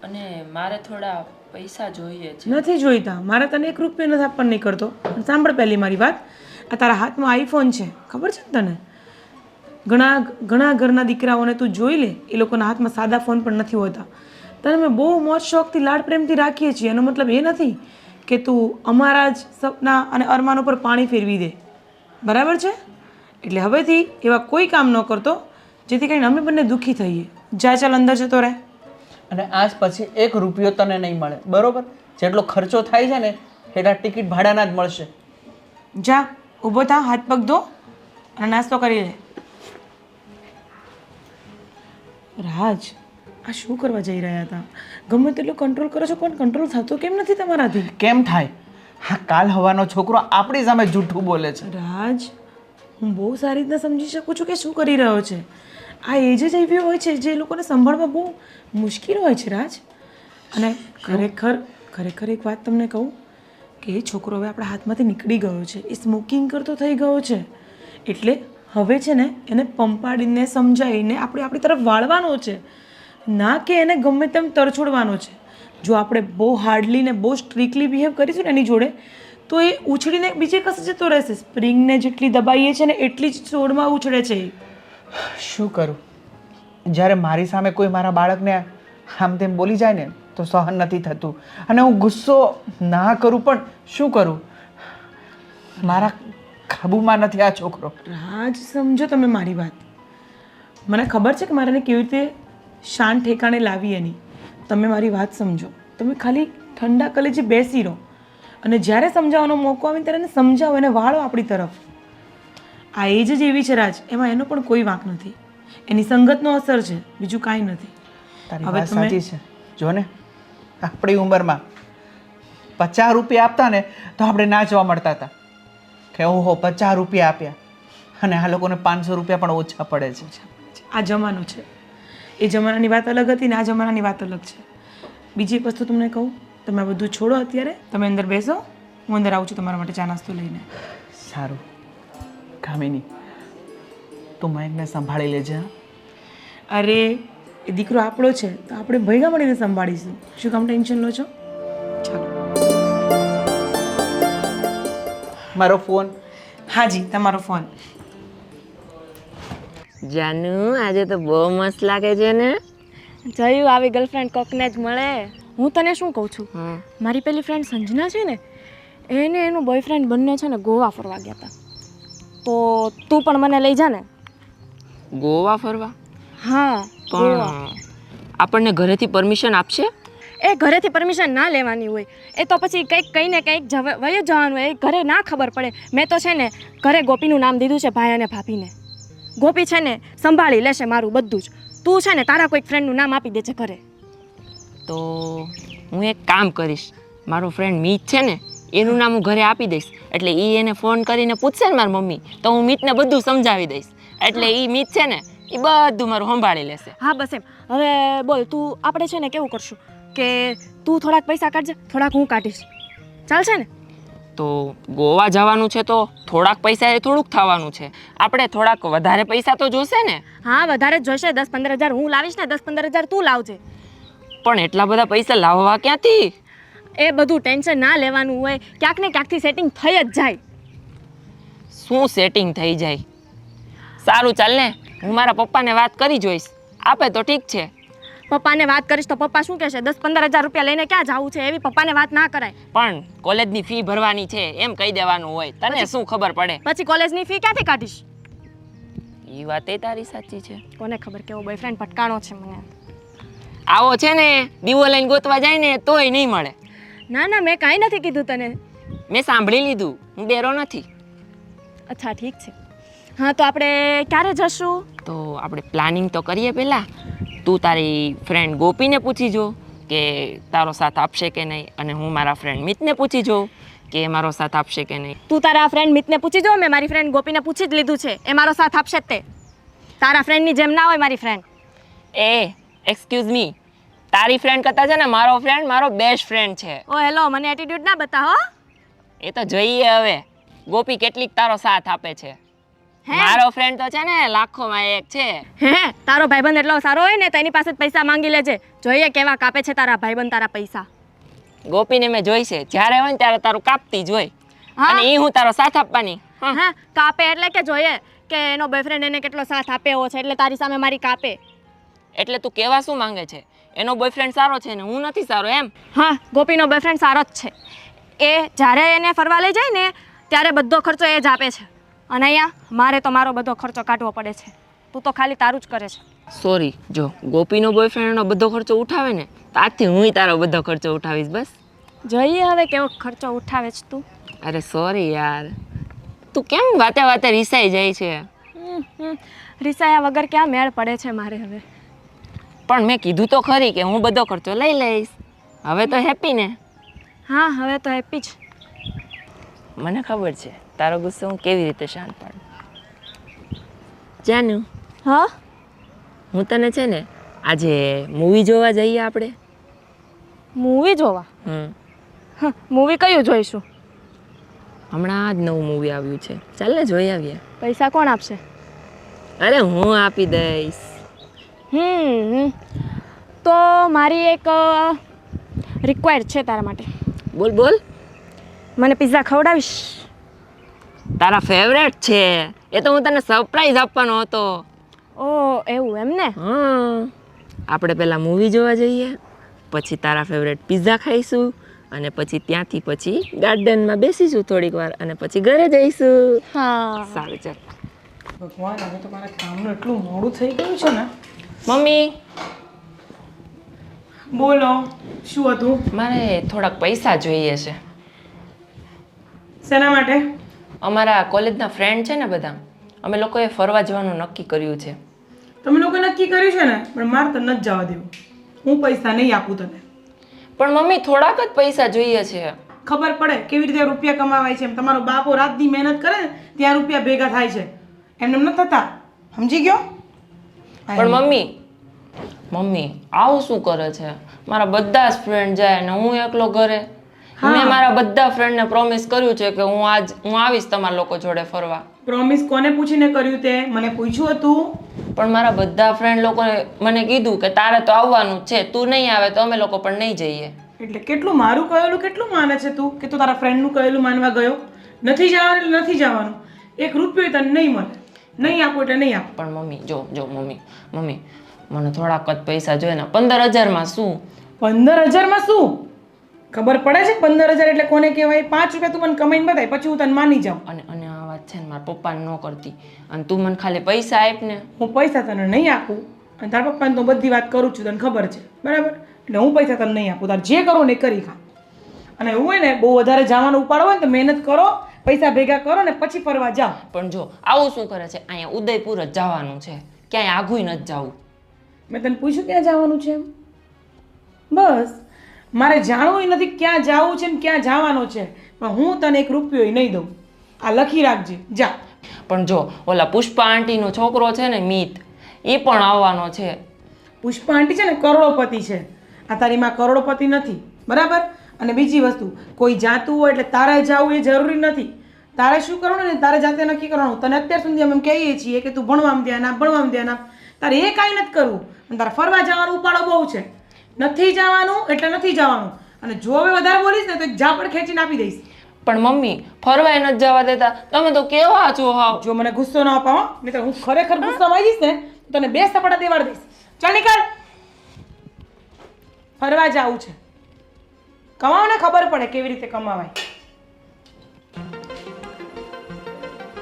અને મારે થોડા પૈસા જોઈએ છે. નથી જોઈતા, મારે તને 1 રૂપિયો નથી આપવા નહીં કરતો. પણ સાંભળ પહેલી મારી વાત, આ તારા હાથમાં આઈફોન છે, ખબર છે ને તને? ઘણા ઘરના દીકરાઓને તું જોઈ લે, એ લોકોના હાથમાં સાદા ફોન પણ નથી હોતા. તને મેં બહુ મોજ શોખથી લાડ પ્રેમથી રાખીએ છીએ. એનો મતલબ એ નથી કે તું અમારા જ સપના અને અરમાનો પર પાણી ફેરવી દે, બરાબર છે? એટલે હવેથી એવા કોઈ કામ ન કરતો જેથી કરીને અમે બંને દુઃખી થઈએ. જા, ચાલ અંદર જતો રહે. અને આજ પછી 1 રૂપિયો તને નહીં મળે, બરોબર? જેટલો ખર્ચો થાય છે ને એટલા ટિકિટ ભાડાના જ મળશે. જા, ઊભો થા, હાથ પગ ધો અને નાસ્તો કરી લે. રાજ, આ શું કરવા જઈ રહ્યા હતા? ગમે તેટલું કંટ્રોલ કરો છો પણ કંટ્રોલ થતો કેમ નથી તમારાથી? કેમ થાય? હા, કાલ હવાનો છોકરો આપણી સામે જૂઠું બોલે છે. રાજ, હું બહુ સારી રીતના સમજી શકું છું કે શું કરી રહ્યો છે. આ એજ જ એવી હોય છે જે લોકોને સંભાળવા બહુ મુશ્કેલ હોય છે રાજ. અને ખરેખર એક વાત તમને કહું કે એ છોકરો હવે આપણા હાથમાંથી નીકળી ગયો છે. એ સ્મોકિંગ કરતો થઈ ગયો છે. એટલે હવે છે ને એને પંપાડીને સમજાવીને આપણે આપણી તરફ વાળવાનો છે, ના કે એને ગમે તેમ તરછોડવાનો છે. જો આપણે બહુ હાર્ડલી ને બહુ સ્ટ્રિક્ટલી બિહેવ કરીશું ને એની જોડે તો એ ઉછળીને બીજે કસે જતો રહેશે. સ્પ્રિંગને જેટલી દબાઈએ છે ને એટલી જ છોડમાં ઉછળે છે. શું કરું? જ્યારે મારી સામે કોઈ મારા બાળકને આમ તેમ બોલી જાય ને તો સહન નથી થતું અને હું ગુસ્સો ના કરું પણ શું કરું? મારા કાબૂમાં નથી આ છોકરો. રાજ, સમજો તમે મારી વાત. મને ખબર છે કે મારે એને કેવી રીતે શાંત ઠેકાણે લાવી એની. તમે મારી વાત સમજો. તમે ખાલી ઠંડા કલેજે બેસી રહો અને જ્યારે સમજાવવાનો મોકો આવે ત્યારે એને સમજાવો, એને વાળો આપણી તરફ. આ એજ જ એવી છે રાજ, એમાં એનો પણ કોઈ વાંક નથી. એની સંગતનો અસર છે, બીજું કાંઈ નથી. તારી વાત સાચી છે. જો ને, આપણી ઉંમરમાં 50 રૂપિયા આપતા ને તો આપણે નાચવા મળતા હતા કે ઓહો 50 રૂપિયા આપ્યા, અને આ લોકોને 500 રૂપિયા પણ ઓછા પડે છે. આ જમાનો છે. એ જમાનાની વાત અલગ હતી ને આ જમાનાની વાત અલગ છે. બીજી એક વસ્તુ તમને કહું, તમે આ બધું છોડો અત્યારે, તમે અંદર બેસો, હું અંદર આવું છું તમારા માટે ચા નાસ્તો લઈને. સારું કામિની, તું મયંકને સંભાળી લેજે. હા? અરે, એ દીકરો આપણો છે તો આપણે ભેગા મળીને સંભાળીશું. શું કામ ટેન્શન લો છો? ચાલો. મારો ફોન. હાજી, તમારો ફોન. જાનુ, આજે તો બહુ મસ્ત લાગે છે ને. જયું આવી ગર્લફ્રેન્ડ કોકને જ મળે. હું તને શું કહું છું, હા. મારી પેલી ફ્રેન્ડ સંજના છે ને, એને એનું બોયફ્રેન્ડ બંને છે ને ગોવા ફરવા ગયા હતા. તો તું પણ મને લઈ જા ને. ગોવા ફરવા? હા, ગોવા. પણ આપણને ઘરેથી પરમિશન આપશે? એ ઘરેથી પરમિશન ના લેવાની હોય. એ તો પછી કંઈક કહીને કંઈક વયું જવાનું હોય. એ ઘરે ના ખબર પડે. મેં તો છે ને ઘરે ગોપીનું નામ દીધું છે ભાઈ અને ભાભીને. ગોપી છે ને સંભાળી લેશે મારું બધું જ. તું છે ને તારા કોઈક ફ્રેન્ડનું નામ આપી દેજે ઘરે. તો હું એક કામ કરીશ, મારો ફ્રેન્ડ મીત છે ને એનું નામ હું ઘરે આપી દઈશ. એટલે એ એને ફોન કરીને પૂછશે ને મારી મમ્મી, તો હું મીતને બધું સમજાવી દઈશ. એટલે એ મીત છે ને એ બધું મારું સંભાળી લેશે. હા બસ એમ. હવે બોલ તું, આપણે છે ને કેવું કરશું કે તું થોડાક પૈસા કાઢજે, થોડાક હું કાઢીશ. ચાલશે ને? તો ગોવા જવાનું છે તો થોડાક પૈસા એ થોડુંક થવાનું છે. આપણે થોડાક વધારે પૈસા તો જોશે ને. હા વધારે જ જોઈશે. 10-15 હજાર હું લાવીશ ને, 10-15 હજાર તું લાવજે. પણ એટલા બધા પૈસા લાવવા ક્યાંથી? એ બધું ટેન્શન ના લેવાનું હોય. ક્યાંક ને ક્યાંકથી સેટિંગ થઈ જ જાય. શું સેટિંગ થઈ જાય? સારું ચાલ ને, હું મારા પપ્પાને વાત કરી જોઈશ. આપે તો ઠીક છે. પપ્પાને વાત કરીશ તો પપ્પા શું કહેશે? 10-15 હજાર રૂપિયા લઈને ક્યાં જવું છે? એવી પપ્પાને વાત ના કરાય. પણ કોલેજની ફી ભરવાની છે એમ કહી દેવાનું હોય. તને શું ખબર પડે? પછી કોલેજની ફી ક્યાંથી કાઢીશ? એ વાત એ તારી સાચી છે. કોને ખબર કેવો બોયફ્રેન્ડ ભટકાણો છે મને. આવો છે ને દીવો લઈને ગોતવા જાય ને તોય નહીં મળે. ના ના, મેં કાંઈ નથી કીધું તને. મેં સાંભળી લીધું, હું ડેરો નથી. અચ્છા ઠીક છે. હા તો આપણે ક્યારે જશું? તો આપણે પ્લાનિંગ તો કરીએ પહેલાં. તું તારી ફ્રેન્ડ ગોપીને પૂછી જો કે તારો સાથ આપશે કે નહીં, અને હું મારા ફ્રેન્ડ મિતને પૂછી જોઉં કે મારો સાથ આપશે કે નહીં. તું તારા ફ્રેન્ડ મિતને પૂછી જો. મેં મારી ફ્રેન્ડ ગોપીને પૂછી જ લીધું છે. એ મારો સાથ આપશે જ તે. તારા ફ્રેન્ડની જેમ ના હોય મારી ફ્રેન્ડ. એ એક્સક્યુઝ મી, તારી ફ્રેન્ડ કરતાં છે ને મારો ફ્રેન્ડ મારો બેસ્ટ ફ્રેન્ડ છે. ઓ હેલો, મને એટીટ્યુડ ના બતાવો. એ તો જોઈએ હવે ગોપી કેટલીક તારો સાથ આપે છે. હે? મારો ફ્રેન્ડ તો છે ને લાખોમાં એક છે. હે, તારો ભાઈબંધ એટલો સારો હોય ને તો એની પાસે જ પૈસા માંગી લેજે. જોઈએ કેવા કાપે છે તારા ભાઈબંધ તારા પૈસા. ગોપીને મેં જોઈ છે, જ્યારે હોય ને ત્યારે તારું કાપતી જ હોય. હા. અને એ હું તારો સાથ આપવાની. હા. હા, કાપે એટલે કે જોઈએ કે એનો બોયફ્રેન્ડ એને કેટલો સાથ આપ્યો છે એટલે તારી સામે મારી કાપે. એટલે તું કેવા શું માંગે છે? એનો બોયફ્રેન્ડ સારો છે ને હું નથી સારો એમ? હા, ગોપીનો બોયફ્રેન્ડ સારો જ છે. એ જ્યારે એને ફરવા લઈ જાય ને ત્યારે બધો ખર્ચો એ જ આપે છે. અને અહીંયા મારે તો મારો બધો ખર્ચો કાઢવો પડે છે. તું તો ખાલી તારું જ કરે છે. સોરી, જો ગોપીનો બોયફ્રેન્ડ એનો બધો ખર્ચો ઉઠાવે ને તો આજથી હું તારો બધો ખર્ચો ઉઠાવીશ. બસ જોઈએ હવે કેવો ખર્ચો ઉઠાવે છે તું. અરે સોરી યાર, તું કેમ વાતે વાતે રિસાઈ જાય છે? રિસાયા વગર ક્યાં મેળ પડે છે મારે હવે. પણ મેં કીધું તો ખરી કે હું બધો ખર્ચો લઈ લઈશ. હવે તો હેપી ને? હા, હવે તો હેપી જ. મને ખબર છે તારો ગુસ્સો હું કેવી રીતે શાંત પાડું. જાનું, હા, હું તને છે ને આજે મૂવી જોવા જઈએ આપણે. મૂવી જોવા? મૂવી કયું જોઈશું? હમણાં જ નવું મૂવી આવ્યું છે, ચાલ ને જોઈ આવીએ. પૈસા કોણ આપશે? અરે હું આપી દઈશ. તો મારી એક રિક્વાયર્ડ છે તારા માટે. બોલ બોલ. મને પિઝા ખવડાવીશ? તારા ફેવરેટ છે એ તો હું તને સરપ્રાઈઝ આપવાનો હતો. ઓ એવું એમ ને? હા, આપણે પહેલાં મૂવી જોવા જઈએ, પછી તારા ફેવરેટ પિઝા ખાઈશું, અને પછી ત્યાંથી પછી ગાર્ડનમાં બેસીશું થોડીક વાર, અને પછી ઘરે જઈશું. હા સારું ચાલ. ભગવાન, હવે તો મારા કામનું એટલું મોડું થઈ ગયું છે ને. મમ્મી, બોલો, શું હતું? મારે થોડાક પૈસા જોઈએ છે. શેના માટે? અમારા કોલેજના ફ્રેન્ડ છે ને બધા, અમે લોકોએ ફરવા જવાનું નક્કી કર્યું છે. તમે લોકો નક્કી કર્યું છે ને, પણ મારે તો નથી જવા દેવું. હું પૈસા નહીં આપું તને. પણ મમ્મી થોડાક જ પૈસા જોઈએ છે. ખબર પડે કેવી રીતે રૂપિયા કમાવાય છે. એમ તમારો બાપો રાતની મહેનત કરે ને ત્યાં રૂપિયા ભેગા થાય છે, એમને નથી થતા. સમજી ગયો? પણ મમ્મી આવું શું કરે છે? મારા બધા જ ફ્રેન્ડ જાય ને હું એકલો ઘરે. મેં મારા બધા ફ્રેન્ડને પ્રોમિસ કર્યું છે કે હું આવીશ તમારા લોકો જોડે ફરવા. પ્રોમિસ કોને પૂછીને કર્યું તે મને પૂછ્યું હતું? પણ મારા બધા ફ્રેન્ડ લોકોએ મને કીધું કે તારે તો આવવાનું જ છે, તું નહીં આવે તો અમે લોકો પણ નહીં જઈએ. એટલે કેટલું મારું કહેલું કેટલું માને છે તું, કે તું તારા ફ્રેન્ડનું કહેલું માનવા ગયો? નથી જવાનું એટલે નથી જવાનું. 1 રૂપિયો તને નહીં મળે. નહીં આપો એટલે નહીં આપો. પણ મમ્મી જો મમ્મી મને થોડાક જ પૈસા જોઈએ ને. 15,000માં શું? 15,000માં શું? ખબર પડે છે 15,000 એટલે કોને કહેવાય? 5 રૂપિયા તું મને કમાઈને બતાય પછી હું તને માની જાઉં. અને આ વાત છે ને મારા પપ્પાને ન કરતી, અને તું મને ખાલી પૈસા આપ ને. હું પૈસા તને નહીં આપું અને તારા પપ્પાને તો બધી વાત કરું જ છું, તને ખબર છે બરાબર. એટલે હું પૈસા તને નહીં આપું, તારે જે કરવું ને એ કરી ખા. અને એવું હોય ને બહુ વધારે જવાનું ઉપાડો હોય ને તો મહેનત કરો, પૈસા ભેગા કરો ને પછી ફરવા જાઓ. પણ જો આવું શું કરે છે, અહીંયા ઉદયપુર જ જવાનું છે, ક્યાંય આઘુય નથી જવું. મેં તને પૂછ્યું ક્યાં જવાનું છે એમ? બસ મારે જાણવું નથી ક્યાં જવું છે ને ક્યાં જવાનું છે, પણ હું તને 1 રૂપિયો નહીં દઉં. આ લખી રાખજે, જા. પણ જો ઓલા પુષ્પા આંટીનો છોકરો છે ને મિત, એ પણ આવવાનો છે. પુષ્પા આંટી છે ને કરોડોપતિ છે, આ તારી માં કરોડોપતિ નથી બરાબર. અને બીજી વસ્તુ, કોઈ જાતું હોય એટલે તારે જવું એ જરૂરી નથી. તારે શું કરવાનું ને તારે જાતે નક્કી કરવાનું. તને અત્યાર સુધી અમે એમ કહીએ છીએ કે તું ભણવામાં ધ્યાન આપ, ભણવામાં ધ્યાન આપ. તારે એ કાંઈ નથી કરવું. અને તારે ફરવા જવાનું ઉપાડો બહુ છે. નથી જવાનું એટલે નથી જવાનું. અને જો હવે વધારે બોલીશ ને તો એક ઝાપડ ખેંચીને આપી દઈશ. પણ મમ્મી ફરવાય નથી જવા દેતા, તમે તો કેવા છો હાવ. જો મને ગુસ્સો ન અપાવો નહીં તો હું ખરેખર ગુસ્સામાં આવી જઈશ ને તો તને 2 સપાટા દેવાડ દઈશ. ચાલ નીકળ, ફરવા જવું છે. કમાવો ને ખબર પડે કેવી રીતે કમાવાય.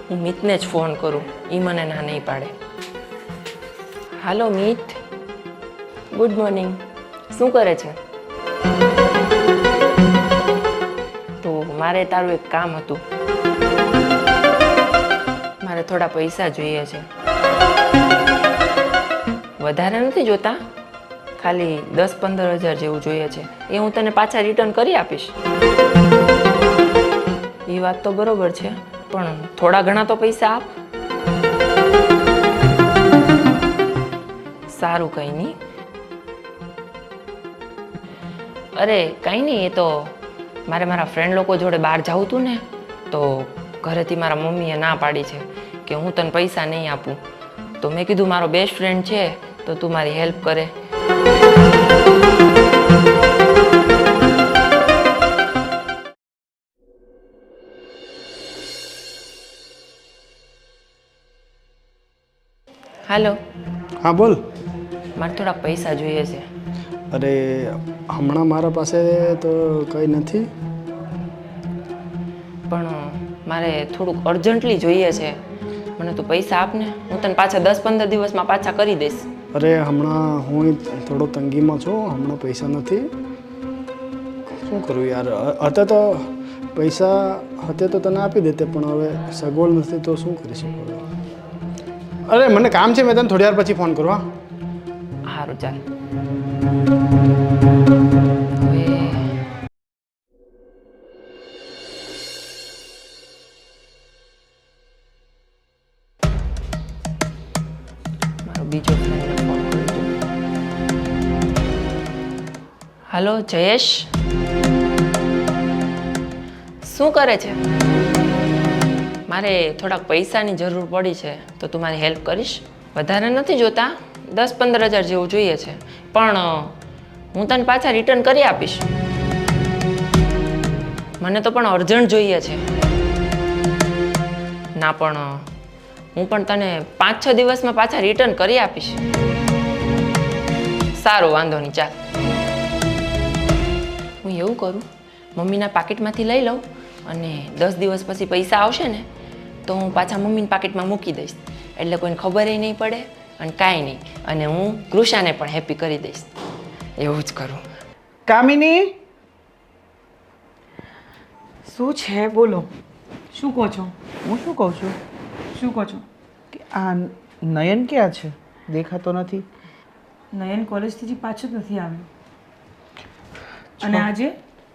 હું મિતને જ ફોન કરું, એ મને ના નહીં પાડે. હાલો મિત, ગુડ મોર્નિંગ. શું કરે છે? તો મારે તારું એક કામ હતું. મારે થોડા પૈસા જોઈએ છે, વધારે નથી જોતા, ખાલી 10-15 હજાર જેવું જોઈએ છે. એ હું તને પાછા રિટર્ન કરી આપીશ. એ વાત તો બરોબર છે, પણ થોડા ઘણા તો પૈસા આપ. સારું, કંઈ નહીં. અરે કંઈ નહીં, એ તો મારે મારા ફ્રેન્ડ લોકો જોડે બહાર જવું હતું ને, તો ઘરેથી મારા મમ્મીએ ના પાડી છે કે હું તને પૈસા નહીં આપું. તો મેં કીધું મારો બેસ્ટ ફ્રેન્ડ છે તો તું મારી હેલ્પ કરે. હાલો, હા બોલ. મારે થોડાક પૈસા જોઈએ છે. અરે હમણાં મારા પાસે તો કંઈ નથી. પણ મારે થોડુંક અર્જન્ટલી જોઈએ છે. મને તું પૈસા આપ ને, હું તને પાછા 10-15 દિવસમાં પાછા કરી દઈશ. અરે હમણાં હું થોડો તંગીમાં છું, હમણાં પૈસા નથી. શું કરું યાર, હતા તો પૈસા હતા તો તને આપી દેતે, પણ હવે સગવડ નથી તો શું કરી શકું. અરે મને કામ છે, મેં તને થોડી વાર પછી ફોન કરું. હા સારું, ચાલ. હવે મારો બીજો ફ્રેન્ડને ફોન કરજો. હાલો જયેશ, શું કરે છે? મારે થોડાક પૈસાની જરૂર પડી છે, તો તું મારી હેલ્પ કરીશ? વધારે નથી જોતા, 10-15 હજાર જેવું જોઈએ છે, પણ હું તને પાછા રિટર્ન કરી આપીશ. મને તો પણ અર્જન્ટ જોઈએ છે. ના, પણ હું પણ તને 5-6 દિવસમાં પાછા રિટર્ન કરી આપીશ. સારું, વાંધો નહીં, ચાલ. હું એવું કરું, મમ્મીના પાકીટમાંથી લઈ લઉં અને 10 દિવસ પછી પૈસા આવશે ને તો હું પાછા મમ્મીના પાકીટમાં મૂકી દઈશ, એટલે કોઈને ખબર નહીં પડે અને કાંઈ નહીં. અને હું કૃષાને પણ હેપી કરી દઈશ. એવું જ કરું. કામિની, શું છે બોલો, શું કહો છો? હું શું કહું છું શું કહો છો? કે આ નયન ક્યાં છે? દેખાતો નથી. નયન કોલેજથી હજી પાછો જ નથી આવ્યો. અને આજે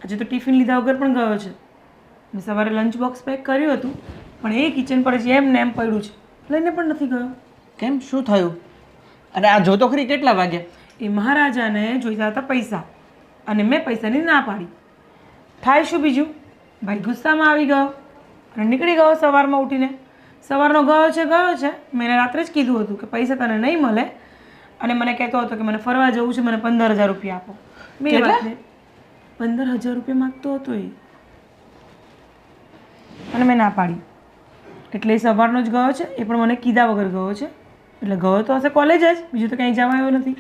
તો ટિફિન લીધા વગર પણ ગયો છે. મેં સવારે લંચ બોક્સ પેક કર્યું હતું, પણ એ કિચન પર જ એમ ને એમ પડ્યું છે, લઈને પણ નથી ગયો. કેમ, શું થયું? અને આ જોતો ખરી કેટલા વાગ્યા? એ મહારાજાને જોઈતા હતા પૈસા, અને મેં પૈસાની ના પાડી. થાય શું બીજું? ભાઈ ગુસ્સામાં આવી ગયો અને નીકળી ગયો સવારમાં ઉઠીને. સવારનો ગયો છે. મેં એને રાત્રે જ કીધું હતું કે પૈસા તને નહીં મળે, અને મને કહેતો હતો કે મને ફરવા જવું છે, મને 15,000 રૂપિયા આપો. મેં એ વાતને 15,000 રૂપિયા માગતો હતો એ, અને મેં ના પાડી. એટલે એ સવારનો જ ગયો છે, એ પણ મને કીધા વગર ગયો છે. એટલે ગયો તો હશે કોલેજ જ, બીજું તો ક્યાંય જવા આવ્યો નથી.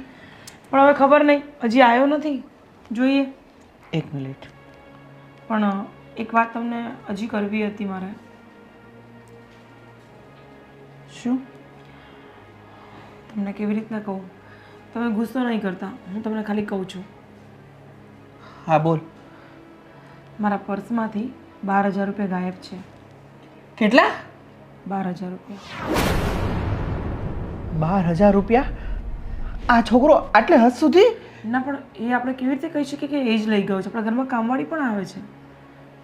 પણ હવે ખબર નહીં, હજી આવ્યો નથી, જોઈએ. 1 મિનિટ. પણ એક વાત તમને હજી કરવી હતી મારે. શું? તમને કેવી રીતના કહું, તમે ગુસ્સો નહીં કરતા, હું તમને ખાલી કહું છું. હા બોલ. મારા પર્સમાંથી 12,000 રૂપિયા ગાયબ છે. કેટલા? 12,000 રૂપિયા. 12,000 રૂપિયા? આ છોકરો આટલે હદ સુધી? ના પણ એ આપણે કેવી રીતે કહી શકીએ કે એ જ લઈ ગયો છે? આપણા ઘરમાં કામવાળી પણ આવે છે.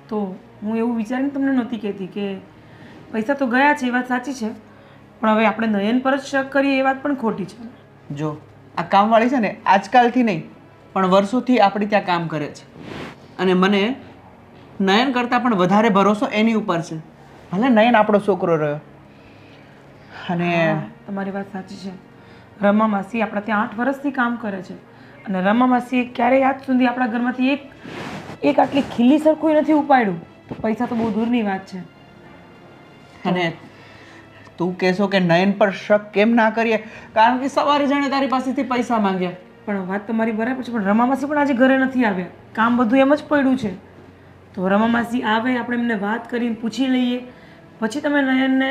તો હું એવું વિચારીને તમને નહોતી કહેતી કે પૈસા તો ગયા છે, એ વાત સાચી છે, પણ હવે આપણે નયન પર જ શક કરીએ એ વાત પણ ખોટી છે. જો આ કામવાળી છે ને આજકાલથી નહીં પણ વર્ષોથી આપણી ત્યાં કામ કરે છે અને મને નયન કરતાં પણ વધારે ભરોસો એની ઉપર છે. ભલે નયન આપણો છોકરો રહ્યો અને તમારી વાત સાચી છે. રમા માસી આપણા ત્યાં 8 વર્ષથી કામ કરે છે અને રમા માસીએ ક્યારેય આજ સુધી આપણા ઘરમાંથી એક આટલી ખીલી સરખું નથી ઉપાડ્યું. તો પૈસા તો બહુ દૂરની વાત છે. અને તું કહેશો કે નયન પર શક કેમ ના કરીએ? કારણ કે સવારે જાણે તારી પાસેથી પૈસા માંગ્યા. પણ વાત તમારી બરાબર છે, પણ રમા માસી પણ આજે ઘરે નથી આવ્યા. કામ બધું એમ જ પડ્યું છે. તો રમા માસી આવે, આપણે એમને વાત કરીને પૂછી લઈએ, પછી તમે નયનને.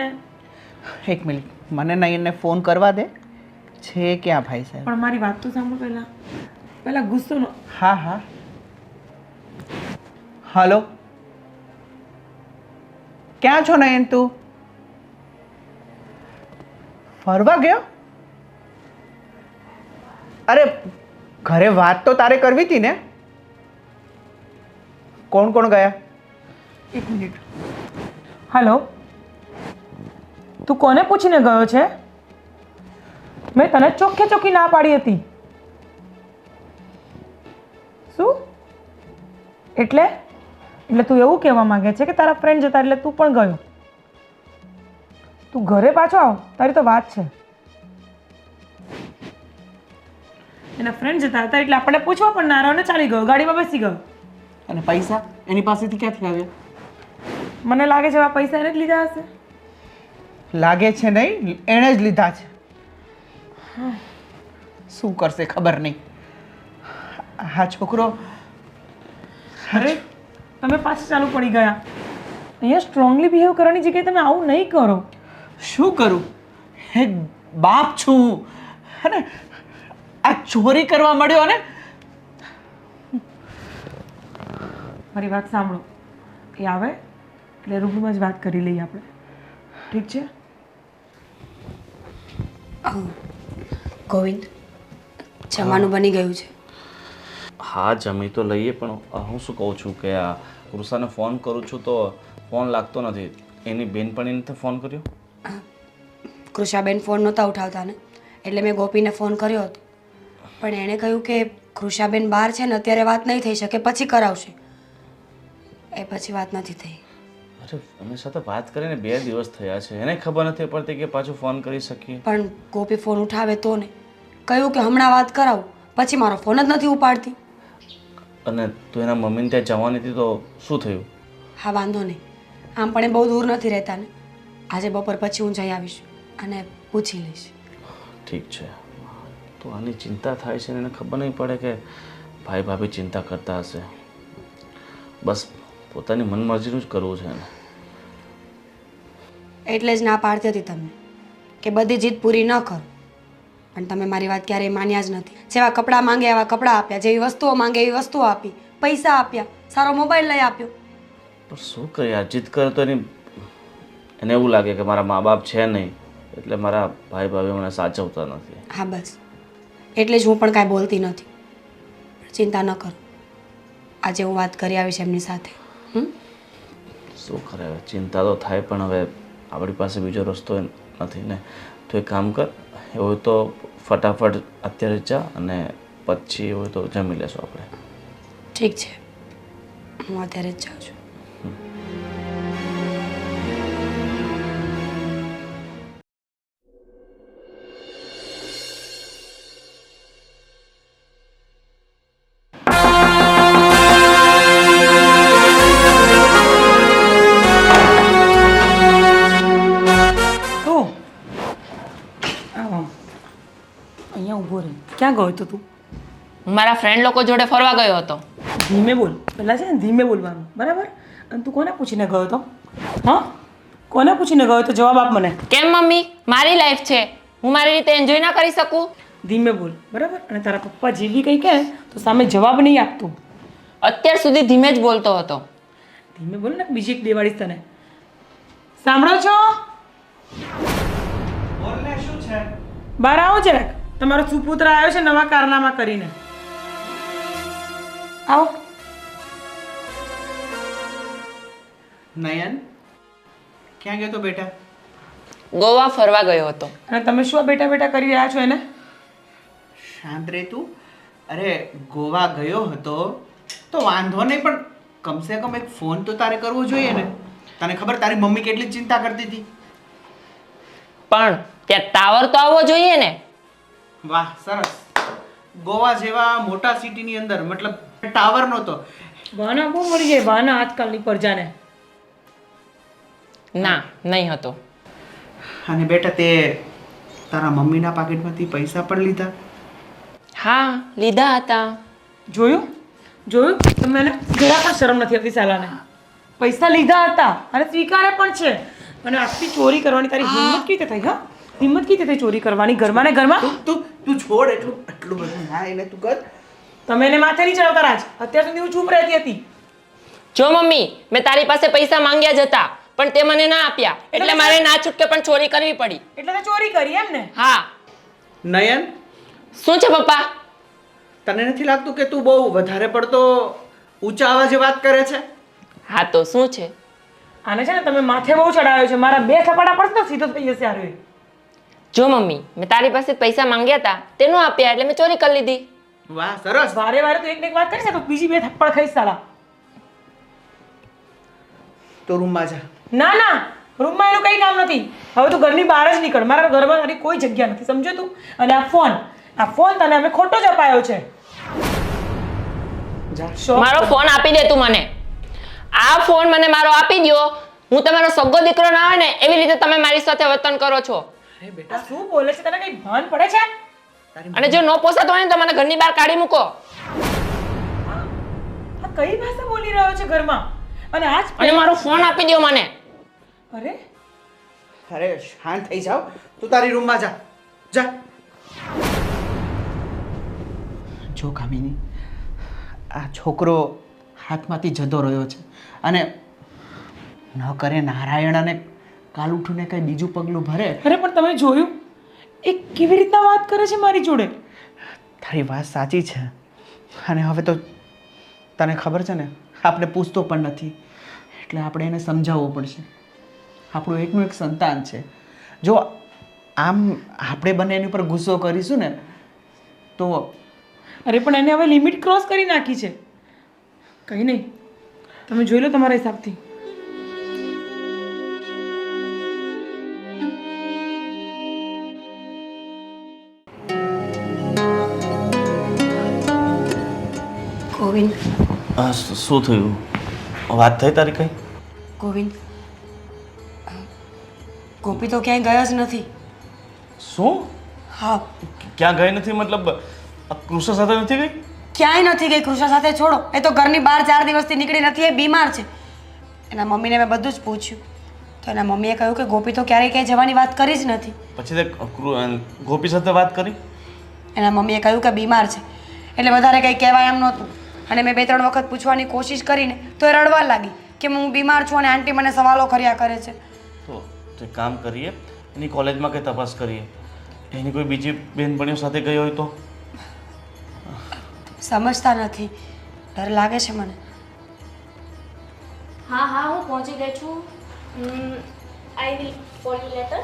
એક મિનિટ, મને નયનને ફોન કરવા દે. છે ક્યાં ભાઈ સાહેબ? પણ મારી વાત તો સાંભળો પહેલા ગુસ્સો ન. હા હા. હલો, ક્યાં છો નયન? તું ફરવા ગયો? અરે ઘરે વાત તો તારે કરવી હતી ને. કોણ કોણ ગયા? એક મિનિટ. હલો, તું કોને પૂછીને ગયો છે? મેં તને ચોખ્ખે ચોખ્ખી ના પાડી હતી. શું એટલે તું એવું કહેવા માંગે છે કે તારા ફ્રેન્ડ જતા એટલે તું પણ ગયો? તું ઘરે પાછો આવ, તારી તો વાત છે. એના ફ્રેન્ડ જતા હતા એટલે આપણે પૂછવા પણ ના રહ્યો ને ચાલી ગયો, ગાડીમાં બેસી ગયો. અને પૈસા એની પાસેથી ક્યાંથી આવ્યા? મને લાગે છે આ પૈસા એને જ લીધા હશે. લાગે છે નહીં, એણે જ લીધા છે. શું કરશે ખબર નહીં. હા છોકરો. અરે તમે પાછા ચાલુ પડી ગયા. અહીંયા સ્ટ્રોંગલી બિહેવ કરવાની જગ્યાએ તમે આવું નહીં કરો. શું કરું? એક બાપ છું અને આ ચોરી કરવા મળ્યો ને. મારી વાત સાંભળો, એ આવે એટલે રૂબરૂમાં જ વાત કરી લઈએ આપણે, ઠીક છે? ગોવિંદ, જમવાનું બની ગયું છે. હા જમી તો લઈએ, પણ હું શું કહું છું કે આ કૃષાને ફોન કરું છું તો ફોન લાગતો નથી. એની બેનપણીને ફોન કર્યો? કૃષાબેન ફોન નહોતા ઉઠાવતા ને, એટલે મેં ગોપીને ફોન કર્યો હતો, પણ એણે કહ્યું કે કૃષાબેન બહાર છે ને અત્યારે વાત નહીં થઈ શકે, પછી કરાવશે. એ પછી વાત નથી થઈ. અરે એની સાથે વાત કરીને 2 દિવસ થયા છે, એને ખબર નથી પડતી કે પાછું ફોન કરી શકીએ. પણ ગોપી ફોન ઉઠાવે તો ને, કહ્યું કે હમણાં વાત કરાવું, પછી મારો ફોન જ નથી ઉપાડતી. અને તું એના મમ્મીને ત્યાં જવાની હતી તો શું થયું? હા વાંધો નહીં, આમ પણ એ બહુ દૂર નથી રહેતા ને. આજે બપોર પછી હું જઈ આવીશ અને પૂછી લઈશ. ઠીક છે. તો આની ચિંતા થાય છે, એને ખબર નહીં પડે કે ભાઈ ભાભી ચિંતા કરતા હશે. બસ પોતાની મનમરજીનું જ કરવું છે એને. એટલે જ ના પાડતી હતી તમને કે બધી જીદ પૂરી ન કરો, પણ તમે મારી વાત ક્યારેય માન્યા જ નથી. જેવા કપડાં માંગે એવા કપડાં આપ્યા, જેવી વસ્તુઓ માંગે એવી વસ્તુઓ આપી, પૈસા આપ્યા, સારો મોબાઈલ લઈ આપ્યો. પણ શું કરીએ, આ જીદ કરે તો એને એવું લાગે કે મારા મા બાપ છે નહીં એટલે મારા ભાઈ ભાભી મને સાચવતા નથી. હા બસ, એટલે જ હું પણ કાંઈ બોલતી નથી. ચિંતા ન કરો, આજે હું વાત કરી આવીશ એમની સાથે. શું કરે, ચિંતા તો થાય પણ હવે આપણી પાસે બીજો રસ્તો નથી ને. તો એક કામ કર, એવું હોય તો ફટાફટ અત્યારે જા અને પછી એવું હોય તો જમી લેશું આપણે. ઠીક છે, હું અત્યારે જ જાઉં છું. અહીંયા ઊભો રહે. ક્યાં ગયો હતો તું? હું મારા ફ્રેન્ડ લોકો જોડે ફરવા ગયો હતો. ધીમે બોલ, પહેલાં છે ને ધીમે બોલવાનું, બરાબર? અને તું કોને પૂછીને ગયો હતો? હા, કોને પૂછીને ગયો તો જવાબ આપ મને. કેમ મમ્મી, મારી લાઈફ છે, હું મારી રીતે એન્જોય ના કરી શકું? ધીમે બોલ બરાબર, અને તારા પપ્પા જે બી કંઈ કહે તો સામે જવાબ નહીં આપતું. અત્યાર સુધી ધીમે જ બોલતો હતો. ધીમે બોલ ને, બીજી એક દેવાડીશ તને. સાંભળો છો? શું છે? બહાર આવો જરાક. તમારો સુપુત્ર આવ્યો છે નવા કારનામા કરીને. આવો. નયન ક્યાં ગયો તો બેટા? ગોવા ફરવા ગયો હતો. અને તમે શું બેટા બેટા કરી રહ્યા છો એને? શાંત રહે તું. અરે ગોવા ગયો હતો તો વાંધો નહીં, પણ કમસે કમ એક ફોન તો તારે કરવો જોઈએ ને. તને ખબર તારી મમ્મી કેટલી ચિંતા કરતી હતી. પણ ત્યાં ટાવર તો આવવો જોઈએ ને. વાહ સરસ. ગોવા જેવા મોટા સિટીની અંદર મતલબ ટાવર નહોતો. વાના બહુ મરી જાય વાના આજકાલની પ્રજાને. ના, નહીં હતો. અને બેટા તે તારા મમ્મીના પાકીટમાંથી પૈસા પણ લીધા? હા, લીધા હતા. જોયું જોયું, તમને એને જરા પણ શરમ નથી આવતી સાલાને. પૈસા લીધા હતા અને સ્વીકારે પણ છે. અને આટલી ચોરી કરવાની તારી હિંમત કેવી રીતે થઈ? હા, હિંમત કેવી રીતે થઈ ચોરી કરવાની ઘરમાં ને ઘરમાં? તું છોડ એટલું બધું ના એને તું કર. તમે એને માથે નહીં ચડાવતા રાજ. અત્યાર સુધી હું ચૂપ રહેતી હતી. જો મમ્મી, મેં તારી પાસે પૈસા માંગ્યા જ હતા પણ તે મને ના આપ્યા, એટલે મારે ના છૂટકે પણ ચોરી કરવી પડી. એટલે તે ચોરી કરી એમ ને? હા. નયન, શું છે પપ્પા? તને નથી લાગતું કે તું બહુ વધારે પડતો ઊંચા અવાજે વાત કરે છે? હા તો શું છે? આને છે ને તમે માથે બહુ ચડાવ્યો છે. મારા 2 થપાડા પડશે તો સીધો થઈ જશે આરો. જો મમ્મી, મેં તારી પાસે પૈસા માંગ્યા હતા તે ન આપ્યા એટલે મેં ચોરી કરી લીધી. વાહ સરસ. વારે વારે તો એક ને એક વાત કરીશ તો બીજી 2 થપ્પડ ખાઈશ સાલા. તો રૂમમાં જા. ના ના, રૂમમાં એનું કંઈ કામ નથી. હવે તું ઘરની બહાર જ નીકળ. મારા ઘરમાં તારી કોઈ જગ્યા નથી, સમજો તું? અને આ ફોન તને અમે ખોટો જ અપાયો છે. જા. મારો ફોન આપી દે તું મને. આ ફોન મને મારો આપી દ્યો. હું તમારો સગો દીકરો ના હોય ને એવી રીતે તમે મારી સાથે વર્તન કરો છો. અરે બેટા, આ શું બોલે છે? તને કઈ ભાન પડે છે? અને જો ન પોસાતો હોય ને તો મને ઘરની બહાર કાઢી મૂકો. આ કઈ ભાષા બોલી રહ્યો છે ઘરમાં? અને આજ અને મારો ફોન આપી દ્યો મને. અરે અરે શાંત થઈ જાવ. તું તારી રૂમમાં જા. જા. જો કામિની, આ છોકરો હાથમાંથી જતો રહ્યો છે અને ન કરે નારાયણ અને કાલ ઉઠીને કઈ બીજું પગલું ભરે. અરે પણ તમે જોયું એ કેવી રીતના વાત કરે છે મારી જોડે? તારી વાત સાચી છે. અને હવે તો તને ખબર છે ને, આપણે પૂછતો પણ નથી, એટલે આપણે એને સમજાવવું પડશે. આપણું એકનું એક સંતાન છે. જો આમ આપણે બંને એની ઉપર ગુસ્સો કરીશું ને તો અરે પણ એને હવે લિમિટ ક્રોસ કરી નાખી છે. કંઈ નહીં, તમે જોઈ લો તમારા હિસાબથી. ગોવિંદ, શું થયું? વાત થઈ તારી કઈ? ગોવિંદ, ગોપી તો ક્યાંય ગયો જ નથી. શું? હા, ક્યાં ગઈ નથી? મતલબ કૃષ્ણ સાથે નથી ગઈ? ક્યાંય નથી ગઈ. કૃષ્ણ સાથે છોડો, એ તો ઘરની બહાર 4 દિવસથી નીકળી નથી. એ બીમાર છે. એના મમ્મીને મેં બધું જ પૂછ્યું તો એના મમ્મીએ કહ્યું કે ગોપી તો ક્યારેય ક્યાંય જવાની વાત કરી જ નથી. પછી તે ગોપી સાથે વાત કરી? એના મમ્મીએ કહ્યું કે બીમાર છે એટલે વધારે કંઈ કહેવાય એમ નહોતું. અને મેં 2-3 વખત પૂછવાની કોશિશ કરીને તો એ રડવા લાગી કે હું બીમાર છું અને આંટી મને સવાલો કર્યા કરે છે. તો એક કામ કરીએ, એની કોલેજમાં કંઈ તપાસ કરીએ. એની કોઈ બીજી બહેનપણીઓ સાથે ગઈ હોય તો? સમજતા નથી, ડર લાગે છે મને. હા હા, હું પહોંચી ગઈ છું. I will call you letter.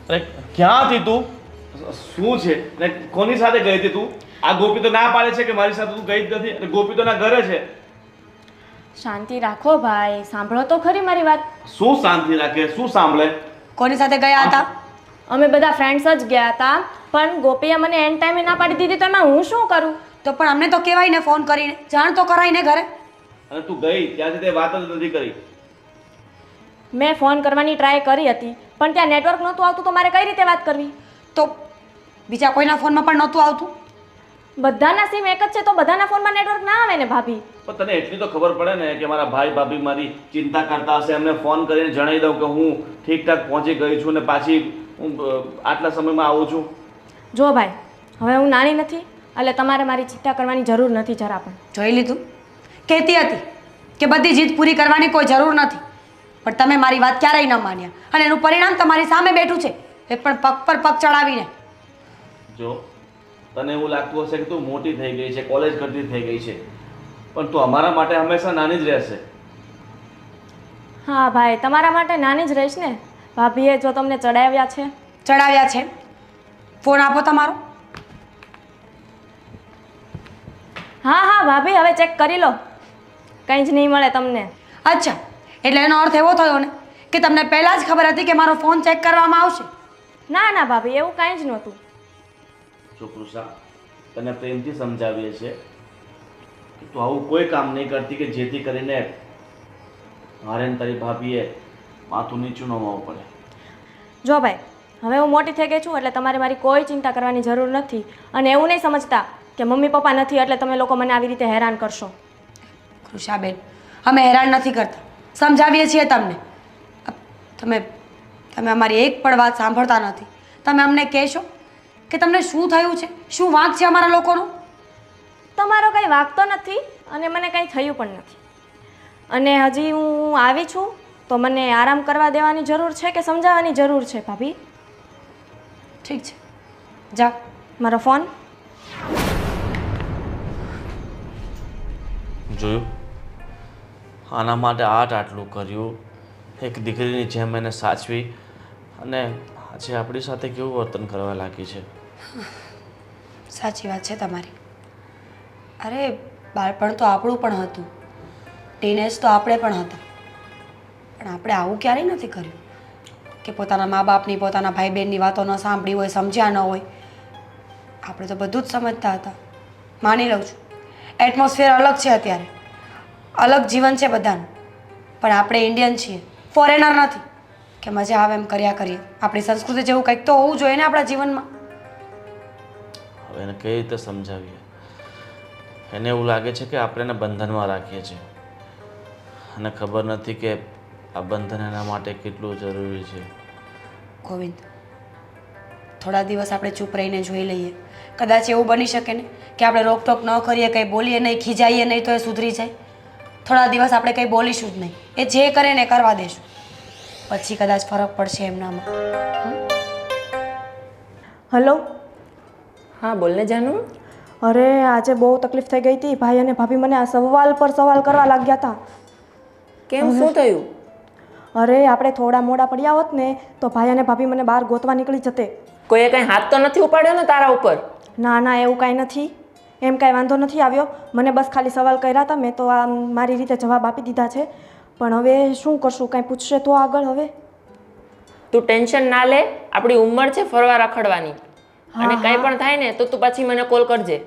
અરે ક્યાં હતી તું? શું છે? ને કોની સાથે ગઈ હતી તું? આ ગોપી તો ના પાડે છે કે મારી સાથે તું ગઈ જ નથી, અને ગોપી તો ના ઘરે છે. શાંતિ રાખો ભાઈ, સાંભળો તો ખરી મારી વાત. શું શાંતિ રાખે? શું સાંભળે? કોની સાથે ગયા હતા? અમે બધા ફ્રેન્ડ્સ જ ગયા હતા, પણ ગોપીએ મને એન્ડ ટાઈમે ના પાડી દીધી તો એમાં હું શું કરું? તો પણ અમને તો કહેવાય ને, ફોન કરીને જાણ તો કરાય ને ઘરે. અને તું ગઈ ત્યાંથી તે વાત જ નથી કરી. મેં ફોન કરવાની ટ્રાય કરી હતી પણ ત્યાં નેટવર્ક નહોતું આવતું તો મારે કઈ રીતે વાત કરવી? તો બીજા કોઈના ફોનમાં પણ નહોતું આવતું? બધાના સિમ એક જ છે તો બધાના ફોનમાં નેટવર્ક ના આવે ને ભાભી. પણ તને એટલી તો ખબર પડે ને કે મારા ભાઈ ભાભી મારી ચિંતા કરતા હશે, એમને ફોન કરીને જણાવી દઉં કે હું ઠીકઠાક પહોંચી ગઈ છું ને પાછી હું આટલા સમયમાં આવું છું. જો ભાઈ, હવે હું નાની નથી, એટલે તમારે મારી ચિંતા કરવાની જરૂર નથી જરા પણ. જોઈ લીધું? કહેતી હતી કે બધી જીત પૂરી કરવાની કોઈ જરૂર નથી, પણ તમે મારી વાત ક્યારેય ન માન્યા અને એનું પરિણામ તમારી સામે બેઠું છે, એ પણ પગ પર પગ ચડાવીને. જો તને એવું લાગતું હશે કે તું મોટી થઈ ગઈ છે, કોલેજ કરતી થઈ ગઈ છે, પણ તું અમારા માટે હંમેશા નાની જ રહેશે. હા ભાઈ, તમારા માટે નાની જ રહીશ ને. ભાભીએ જો તમને ચડાવ્યા છે. ચડાવ્યા છે? ફોન આપો તમારો. હા હા ભાભી, હવે ચેક કરી લો, કંઈ જ નહીં મળે તમને. અચ્છા, એટલે એનો અર્થ એવો થયો ને કે તમને પહેલાં જ ખબર હતી કે મારો ફોન ચેક કરવામાં આવશે? ના ના ભાભી, એવું કાંઈ જ નહોતું. જો કૃષા, તને પ્રેમથી સમજાવીએ છીએ કે તું આવું કોઈ કામ નહીં કરતી કે જેથી કરીને મારે ને તારી ભાભીએ માથું નીચું ન હોવું પડે. જો ભાઈ, હવે હું મોટી થઈ ગઈ છું એટલે તમારે મારી કોઈ ચિંતા કરવાની જરૂર નથી. અને એવું નહીં સમજતા કે મમ્મી પપ્પા નથી એટલે તમે લોકો મને આવી રીતે હેરાન કરશો. કૃષાબેન, અમે હેરાન નથી કરતા, સમજાવીએ છીએ તમને. તમે તમે અમારી એક પણ વાત સાંભળતા નથી. તમે અમને કહેશો કે તમને શું થયું છે, શું વાંક છે અમારા લોકોનો? તમારો કંઈ વાગતો નથી અને મને કંઈ થયું પણ નથી. અને હજી હું આવી છું તો મને આરામ કરવા દેવાની જરૂર છે કે સમજાવવાની જરૂર છે ભાભી? ઠીક છે, જાઓ. મારો ફોન જોયું? આના માટે આટલું કર્યું, એક દીકરીની જેમ એને સાચવી, અને આજે આપણી સાથે કેવું વર્તન કરવા લાગી છે. સાચી વાત છે તમારી. અરે, બાળપણ તો આપણું પણ હતું, ટીનેજ તો આપણે પણ હતા, પણ આપણે આવું ક્યારેય નથી કર્યું કે પોતાના મા બાપની, પોતાના ભાઈ બહેનની વાતો ન સાંભળી હોય, સમજ્યા ન હોય. આપણે તો બધું જ સમજતા હતા. માની લઉં છું, એટમોસ્ફિયર અલગ છે અત્યારે, અલગ જીવન છે બધાનું, પણ આપણે ઇન્ડિયન છીએ, ફોરેનર નથી કે મજા આવે એમ કર્યા કરીએ. આપણી સંસ્કૃતિ જેવું કંઈક તો હોવું જોઈએ ને આપણા જીવનમાં. હવે એને કઈ રીતે સમજાવીએ? એને એવું લાગે છે કે આપણે એને બંધનમાં રાખીએ છીએ, અને ખબર નથી કે આ બંધન એના માટે કેટલું જરૂરી છે. ગોવિંદ, થોડા દિવસ આપણે ચૂપ રહીને જોઈ લઈએ. કદાચ એવું બની શકે ને કે આપણે રોકટોક ન કરીએ, કંઈ બોલીએ નહીં, ખીજાઈએ નહીં તો એ સુધરી જાય. થોડા દિવસ આપણે કંઈ બોલીશું જ નહીં, એ જે કરે ને કરવા દેશું, પછી કદાચ ફરક પડશે એમનામાં. હલો. હા બોલ ને જાનુ. અરે આજે બહુ તકલીફ થઈ ગઈ હતી. ભાઈ અને ભાભી મને આ સવાલ પર સવાલ કરવા લાગ્યા હતા. કેમ, શું થયું? અરે આપણે થોડા મોડા પડ્યા હોત ને તો ભાઈ અને ભાભી મને બહાર ગોતવા નીકળી જતે. કોઈએ કંઈ હાથ તો નથી ઉપાડ્યો ને તારા ઉપર? ના ના, એવું કાંઈ નથી, એમ કાંઈ વાંધો નથી આવ્યો. મને બસ ખાલી સવાલ કર્યા હતા, મેં તો આ મારી રીતે જવાબ આપી દીધા છે. પણ હવે શું કરશું, કાંઈ પૂછશે તો આગળ? હવે તું ટેન્શન ના લે, આપણી ઉંમર છે ફરવા રખડવાની, અને કંઈ પણ થાય ને તો તું પછી મને કોલ કરજે.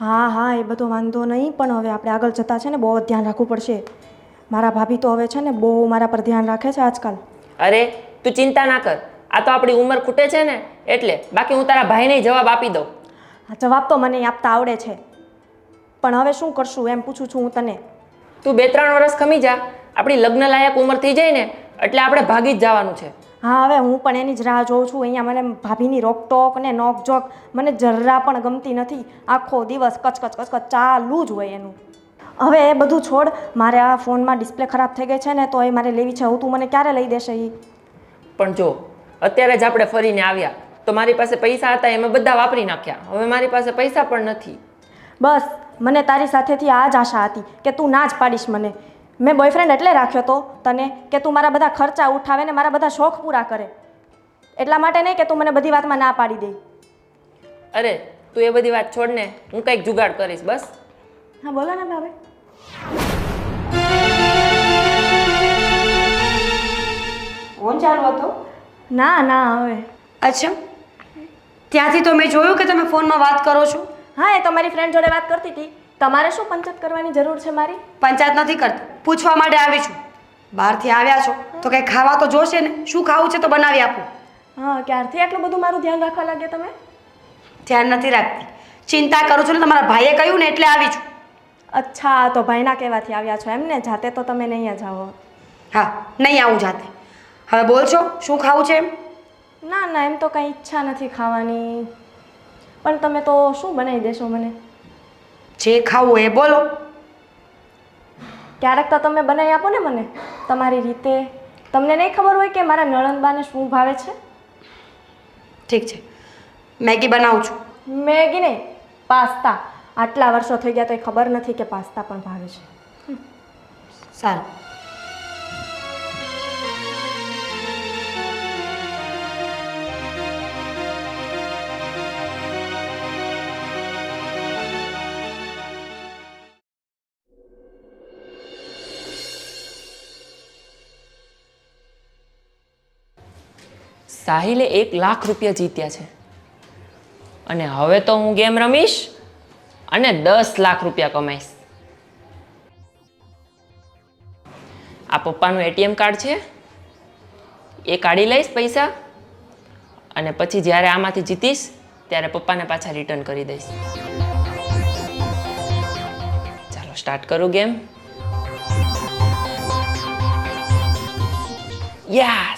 હા હા, એ બધો વાંધો નહીં, પણ હવે આપણે આગળ જતા છે ને બહુ જ ધ્યાન રાખવું પડશે. મારા ભાભી તો હવે છે ને બહુ મારા પર ધ્યાન રાખે છે આજકાલ. અરે તું ચિંતા ના કર, આ તો આપણી ઉંમર ખૂટે છે ને એટલે. બાકી હું તારા ભાઈને જવાબ આપી દઉં. આ જવાબ તો મને આપતા આવડે છે, પણ હવે શું કરશું એમ પૂછું છું હું તને. તું 2-3 વર્ષ ખમી જા, આપણી લગ્ન લાયક ઉંમર થઈ જાય ને એટલે આપણે ભાગી જ જવાનું છે. હા, હવે હું પણ એની જ રાહ જોઉં છું. અહીંયા મને ભાભીની રોકટોક ને નોકઝોક મને જરા પણ ગમતી નથી. આખો દિવસ કચકચ કચકચ ચાલુ જ હોય એનું. હવે એ બધું છોડ, મારે આ ફોનમાં ડિસ્પ્લે ખરાબ થઈ ગઈ છે ને તો એ મારે લેવી છે. હું તું મને ક્યારે લઈ દેશે એ? પણ જો અત્યારે જ આપણે ફરીને આવ્યા તો મારી પાસે પૈસા હતા એમાં બધા વાપરી નાખ્યા. હવે મારી પાસે પૈસા પણ નથી. બસ મને તારી સાથેથી આ જ આશા હતી કે તું ના જ પાડીશ મને. મેં બોયફ્રેન્ડ એટલે રાખ્યો તો તને કે તું મારા બધા ખર્ચા ઉઠાવે ને મારા બધા શોખ પૂરા કરે. એટલા માટે નહીં કે તું મને બધી વાતમાં ના પાડી દે. અરે તું એ બધી વાત છોડ ને, હું કંઈક જુગાડ કરીશ બસ. હા બોલો ને ભાભી. ફોન ચાલુ હતો? ના ના હવે. અચ્છા, ત્યાંથી તો મેં જોયું કે તમે ફોનમાં વાત કરો છો. હા, એ તો મારી ફ્રેન્ડ જોડે વાત કરતી હતી. તમારે શું પંચાયત કરવાની જરૂર છે મારી? પંચાયત નથી કરતી, પૂછવા માટે આવી છું. બહારથી આવ્યા છો તો કંઈ ખાવા તો જોશે ને. શું ખાવું છે તો બનાવી આપું. હા, ક્યારથી આટલું બધું મારું ધ્યાન રાખવા લાગ્યા તમે? ધ્યાન નથી રાખતી, ચિંતા કરું છું ને. તમારા ભાઈએ કહ્યું ને એટલે આવી છું. અચ્છા, તો ભાઈના કહેવાથી આવ્યા છો એમ ને? જાતે તો તમે નહીં જાઓ. હા, નહીં આવું જાતે. હવે બોલ છો શું ખાવું છે એમ? ના ના, એમ તો કંઈ ઈચ્છા નથી ખાવાની. પણ તમે તો શું બનાવી દેશો મને? જે ખાવું એ બોલો. ક્યારેક તો તમે બનાવી આપો ને મને તમારી રીતે. તમને નહીં ખબર હોય કે મારા નણંદબાને શું ભાવે છે? ઠીક છે, મેગી બનાવું છું. મેગી નહીં, પાસ્તા. આટલા વર્ષો થઈ ગયા તો એ ખબર નથી કે પાસ્તા પણ ભાવે છે. સારું. સાહિલે 1 લાખ રૂપિયા જીત્યા છે અને હવે તો હું ગેમ રમીશ અને 10 લાખ રૂપિયા કમાઈશ. આ પપ્પાનું એટીએમ કાર્ડ છે, એ કાઢી લઈશ પૈસા અને પછી જ્યારે આમાંથી જીતીશ ત્યારે પપ્પાને પાછા રિટર્ન કરી દઈશ. ચાલો સ્ટાર્ટ કરું ગેમ. યસ.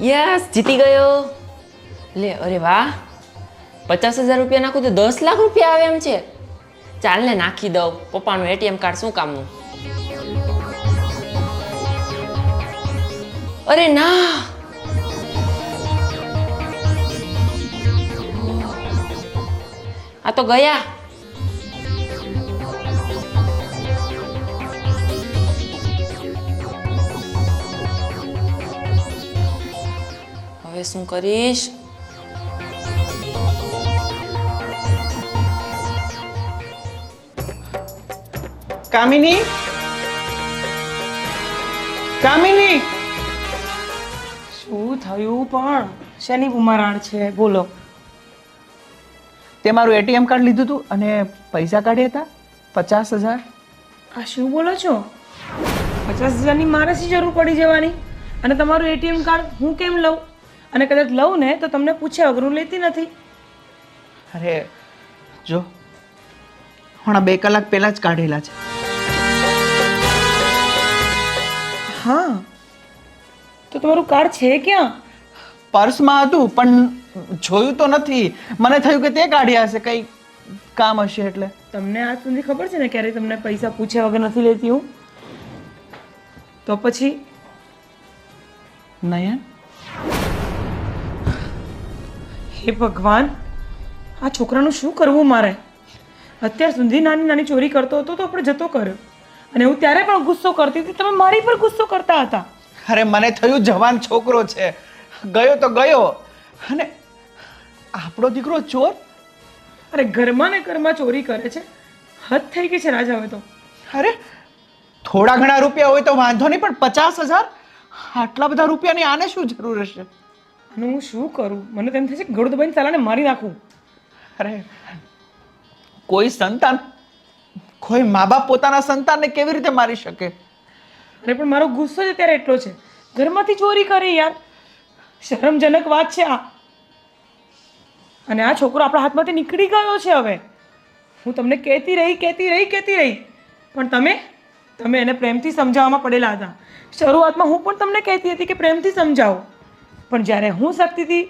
યસ, જીતી ગયો. લે, અરે વાહ, 50,000 રૂપિયા નાખું તો 10 લાખ રૂપિયા આવે એમ છે. ચાલ ને નાખી દઉં. પપ્પાનું એટીએમ કાર્ડ શું કામનું? અરે ના, આ તો ગયા. હવે શું કરીશ? કામિની, કામિની, શું થયું પણ? શેની ઉમરાણ છે બોલો? તે મારું એટીએમ કાર્ડ લીધું હતું અને પૈસા કાઢ્યા હતા 50,000. આ શું બોલો છો? 50,000ની મારે શી જરૂર પડી જવાની? અને તમારું એટીએમ કાર્ડ હું કેમ લઉં? અને કદાચ લઉં ને તો તમને પૂછ્યા વગર હું લેતી નથી. અરે જો, હમણાં 2 કલાક પહેલાં જ કાઢેલા છે. હા, તો તમારું કાર્ડ છે ક્યાં? પર્સમાં હતું પણ જોયું તો નથી. મને થયું કે તે કાઢ્યા હશે, કંઈ કામ હશે એટલે. તમને આજ સુધી ખબર છે ને ક્યારેય તમને પૈસા પૂછ્યા વગર નથી લેતી હું. તો પછી નયન, હે ભગવાન, આ છોકરાનું શું કરવું મારે? અત્યાર સુધી નાની નાની ચોરી કરતો હતો તો આપણે જતો કર્યો અને હું ત્યારે પણ ગુસ્સો કરતી હતી, તમે મારી પર ગુસ્સો કરતા હતા. અરે મને થયું જવાન છોકરો છે, ગયો તો ગયો. અને આપણો દીકરો ચોર? અરે ઘરમાં ને ઘરમાં ચોરી કરે છે, હદ થઈ ગઈ છે રાજ હવે તો. અરે થોડા ઘણા રૂપિયા હોય તો વાંધો નહીં, પણ 50,000? આટલા બધા રૂપિયાની આને શું જરૂર હશે? અને હું શું કરું? મને તેમ થાય છે કે ગળું દબાઈને સાલાને મારી નાખું. અરે કોઈ સંતાન, કોઈ મા બાપ પોતાના સંતાનને કેવી રીતે મારી શકે? અરે પણ મારો ગુસ્સો જ અત્યારે એટલો છે, ઘરમાંથી ચોરી કરી યાર, શરમજનક વાત છે આ. અને આ છોકરો આપણા હાથમાંથી નીકળી ગયો છે હવે. હું તમને કહેતી રહી પણ તમે એને પ્રેમથી સમજાવવામાં પડેલા હતા. શરૂઆતમાં હું પણ તમને કહેતી હતી કે પ્રેમથી સમજાવો, પણ જ્યારે હું શકતીથી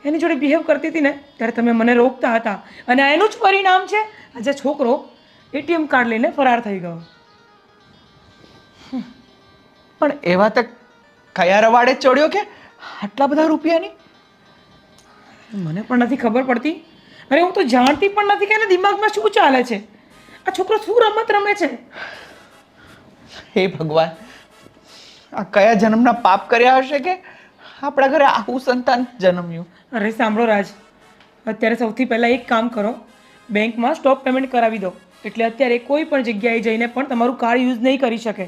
એની જોડે બિહેવ કરતી હતી ને ત્યારે તમે મને રોકતા હતા. અને એનું જ પરિણામ છે આજે છોકરો એટીએમ કાર્ડ લઈને ફરાર થઈ ગયો. પણ એવા તો કયા રવાડે ચડ્યો કે આટલા બધા રૂપિયાની? મને પણ નથી ખબર પડતી. અરે હું તો જાણતી પણ નથી કે એના દિમાગમાં શું ચાલે છે. આ છોકરો શું રમત રમે છે? હે ભગવાન, આ કયા જન્મના પાપ કર્યા હશે કે આપણા ઘરે આવું સંતાન જન્મ્યું? અરે સાંભળો રાજ, અત્યારે સૌથી પહેલાં એક કામ કરો, બેંકમાં સ્ટોપ પેમેન્ટ કરાવી દો. એટલે અત્યારે કોઈ પણ જગ્યાએ જઈને પણ તમારું કાર્ડ યુઝ નહીં કરી શકે.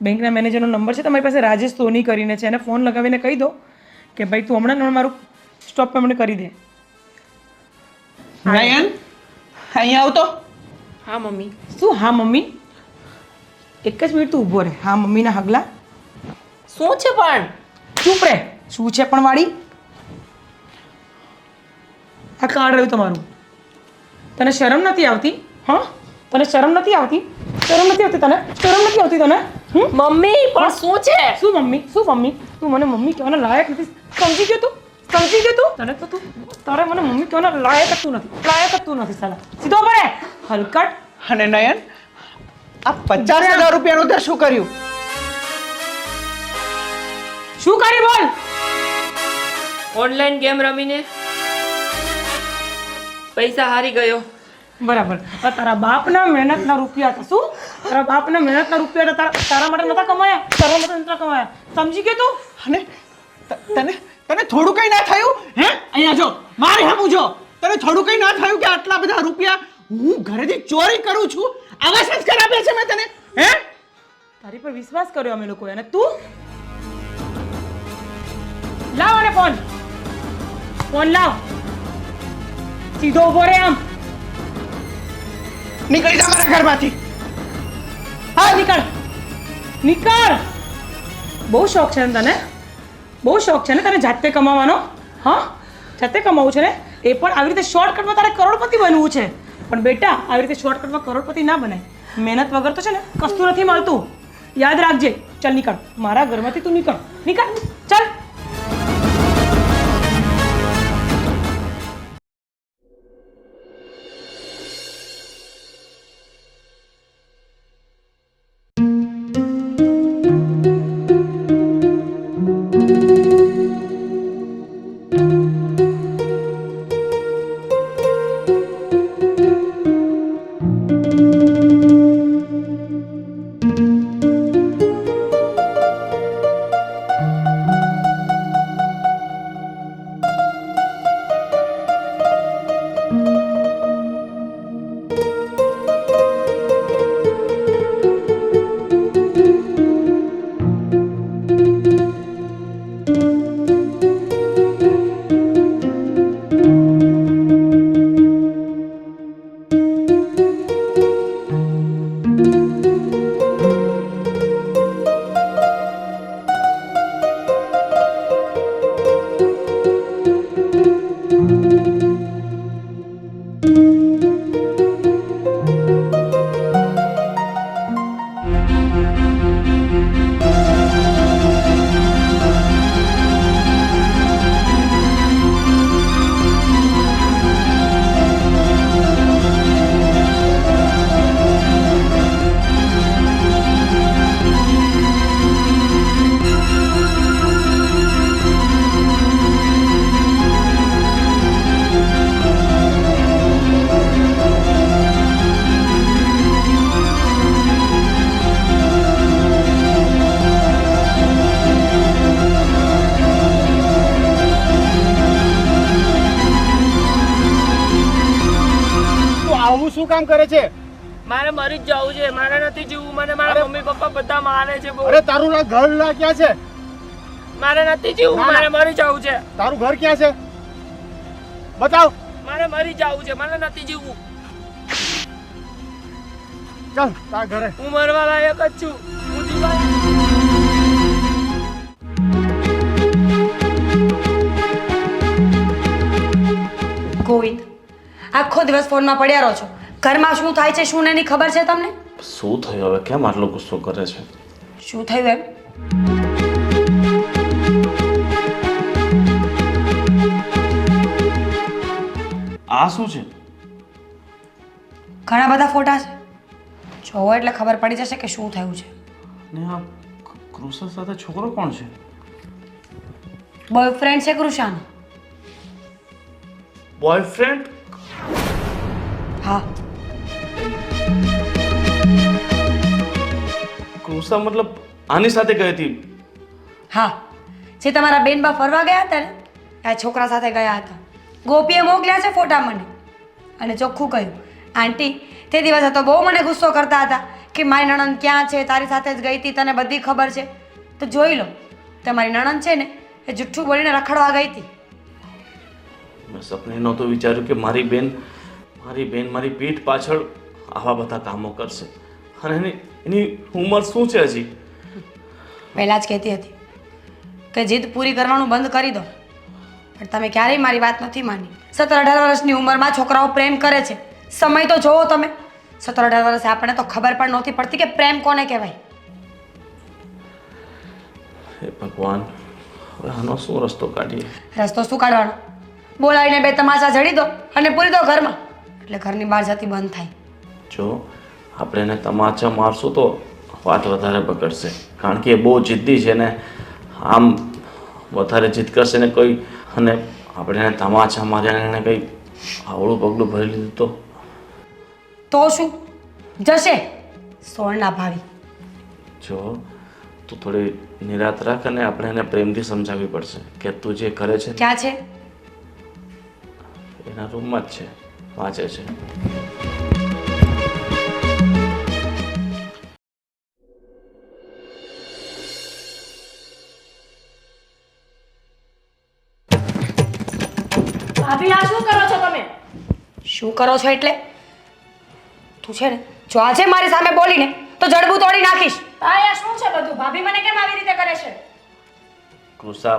બેંકના મેનેજરનો નંબર છે તમારી પાસે, રાજેશ સોની કરીને છે, એને ફોન લગાવીને કહી દો કે ભાઈ તું હમણાં મારું સ્ટોપ પેમેન્ટ કરી દે. નયન, અહીંયા આવતો. હા મમ્મી. શું હા મમ્મી? એક જ મિનિટ તું ઊભો રહે. હા મમ્મીના હગલા. શું છે પણ? ચૂપ રહે. શું છે પણ વાળી? આ કાર્ડ રહ્યું તમારું, તને શરમ નથી આવતી? હા, તને શરમ નથી આવતી? શરમ નથી આવતી તને? શરમ નથી આવતી તને? મમ્મી પણ શું છે? શું મમ્મી? શું મમ્મી? તું મને મમ્મી કહેવાના લાયક નથી. સમજી ગયો તું? સમજી ગયો તું? તને તો તું તારે મને મમ્મી કહેવાના લાયક જ તું નથી. લાયક જ તું નથી સાલા. સીધો પડે હલકટ. અને નયન, આ 50,000 રૂપિયાનું તે શું કર્યું? શું કરી બોલ? ઓનલાઈન ગેમ રમીને પૈસા હારી ગયો. બરાબર. આ તારા બાપના મહેનતના રૂપિયા હતા. શું? તારા બાપના મહેનતના રૂપિયા હતા. તારા માટે નતા કમાયા. તારા માટે નતા કમાયા. સમજી ગયો તું? અને તને તને થોડું કઈ ના થયું? હે, અહીંયા જો, મારે હમું જો. તને થોડું કઈ ના થયું કે આટલા બધા રૂપિયા હું ઘરેથી ચોરી કરું છું? આવા સંસ્કાર આપ્યા છે મેં તને? હે, તારી પર વિશ્વાસ કર્યો અમે લોકોએ. અને તું? લાવ અને ફોન. ફોન લાવ. સીધો ઉભો રે આમ. નીકળી જા મારા ઘરમાંથી. હા, નીકળ. નીકળ. બહુ શોખ છે ને તને? બહુ શોખ છે ને તને જાતે કમાવાનો? હા, જાતે કમાવું છે ને? એ પણ આવી રીતે શોર્ટકટમાં તારે કરોડપતિ બનવું છે. પણ બેટા, આવી રીતે શોર્ટકટમાં કરોડપતિ ના બનાય. મહેનત વગર તો છે ને કશું નથી મળતું. યાદ રાખજે. ચાલ નીકળ મારા ઘરમાંથી. તું નીકળ. નીકળ. ચાલ. શું કામ કરે છે? મારે મરી જ જવું છે. મારે નથી જીવવું. મને મારા મમ્મી પપ્પા બધા મારે છે બહુ. અરે તારું ઘર ક્યાં છે? મારે નથી જીવવું. મારે મરી જવું છે. તારું ઘર ક્યાં છે? બતાવ. મારે મરી જવું છે. મને નથી જીવવું. ચાલ તારા ઘરે. હું મરવા લાયક જ છું. હું જીવવા ગોવિંદ, આખો દિવસ ફોનમાં પડ્યા રહો છો. ઘરમાં શું થાય છે શું નહીં ખબર છે તમને? શું થયું હવે? કેમ આટલો ગુસ્સો કરે છે? શું થયું એમ? આ શું છે? ઘણા બધા ફોટા છે. જોવો એટલે ખબર પડી જશે કે શું થયું છે. ને આ કૃષા સાથે છોકરો કોણ છે? બોયફ્રેન્ડ છે કૃષાનો. બોયફ્રેન્ડ? હા, કૃષા મતલબ આની સાથે ગઈ હતી? હા, જે તમારા બેનબા ફરવા ગયા હતા ને આ છોકરા સાથે ગયા હતા. ગોપીએ મોકલ્યા છે ફોટા મને. અને ચોખ્ખું કહ્યું, આંટી તે દિવસે તો બહુ મને ગુસ્સો કરતા હતા કે મારી નણંદ ક્યાં છે, તારી સાથે જ ગઈ હતી, તને બધી ખબર છે. તો જોઈ લો, તમારી નણંદ છે ને એ જુઠ્ઠું બોલીને રખડવા ગઈ હતી. મેં સપને નહોતું વિચાર્યું કે મારી બેન મારી પીઠ પાછળ આવા બધા કામો કરશે. અને એની ઉંમર શું છે હજી? પહેલાં જ કહેતી હતી કે જીદ પૂરી કરવાનું બંધ કરી દો, પણ તમે ક્યારેય મારી વાત નથી માની. 17-18 વર્ષની ઉંમરમાં છોકરાઓ પ્રેમ કરે છે, સમય તો જોવો તમે, 17-18 વર્ષે આપણને તો ખબર પણ નહોતી પડતી કે પ્રેમ કોને કહેવાય. હે ભગવાન, હવે આનો શું રસ્તો કાઢીએ? રસ્તો શું કાઢવાનો? બોલાવીને 2 તમાચા જડી દો અને પૂરી દો ઘરમાં, એટલે ઘરની બહાર જતી બંધ થાય. જો આપણે એને તમાચા મારશું તો વાત વધારે બગડશે, કારણ કે એ બહુ જિદ્દી છે ને આમ વધારે જીદ કરશે ને કોઈ, અને આપણે એને તમાચા માર્યા એને કંઈ આવડું પગલું ભરી લીધું તો શું જશે સોળના ભાવી. જો તું થોડી નિરાત રાખ અને આપણે એને પ્રેમથી સમજાવવી પડશે કે તું જે કરે છે ક્યાં છે? એના રૂમમાં જ છે, વાંચે છે. ભાભી આ શું કરો છો તમે? શું કરો છો એટલે? તું છે ને જો આજે મારી સામે બોલીને તો જડબું તોડી નાખીશ. આ શું છે બધું? ભાભી મને કેમ આવી રીતે કરે છે? કૃષા,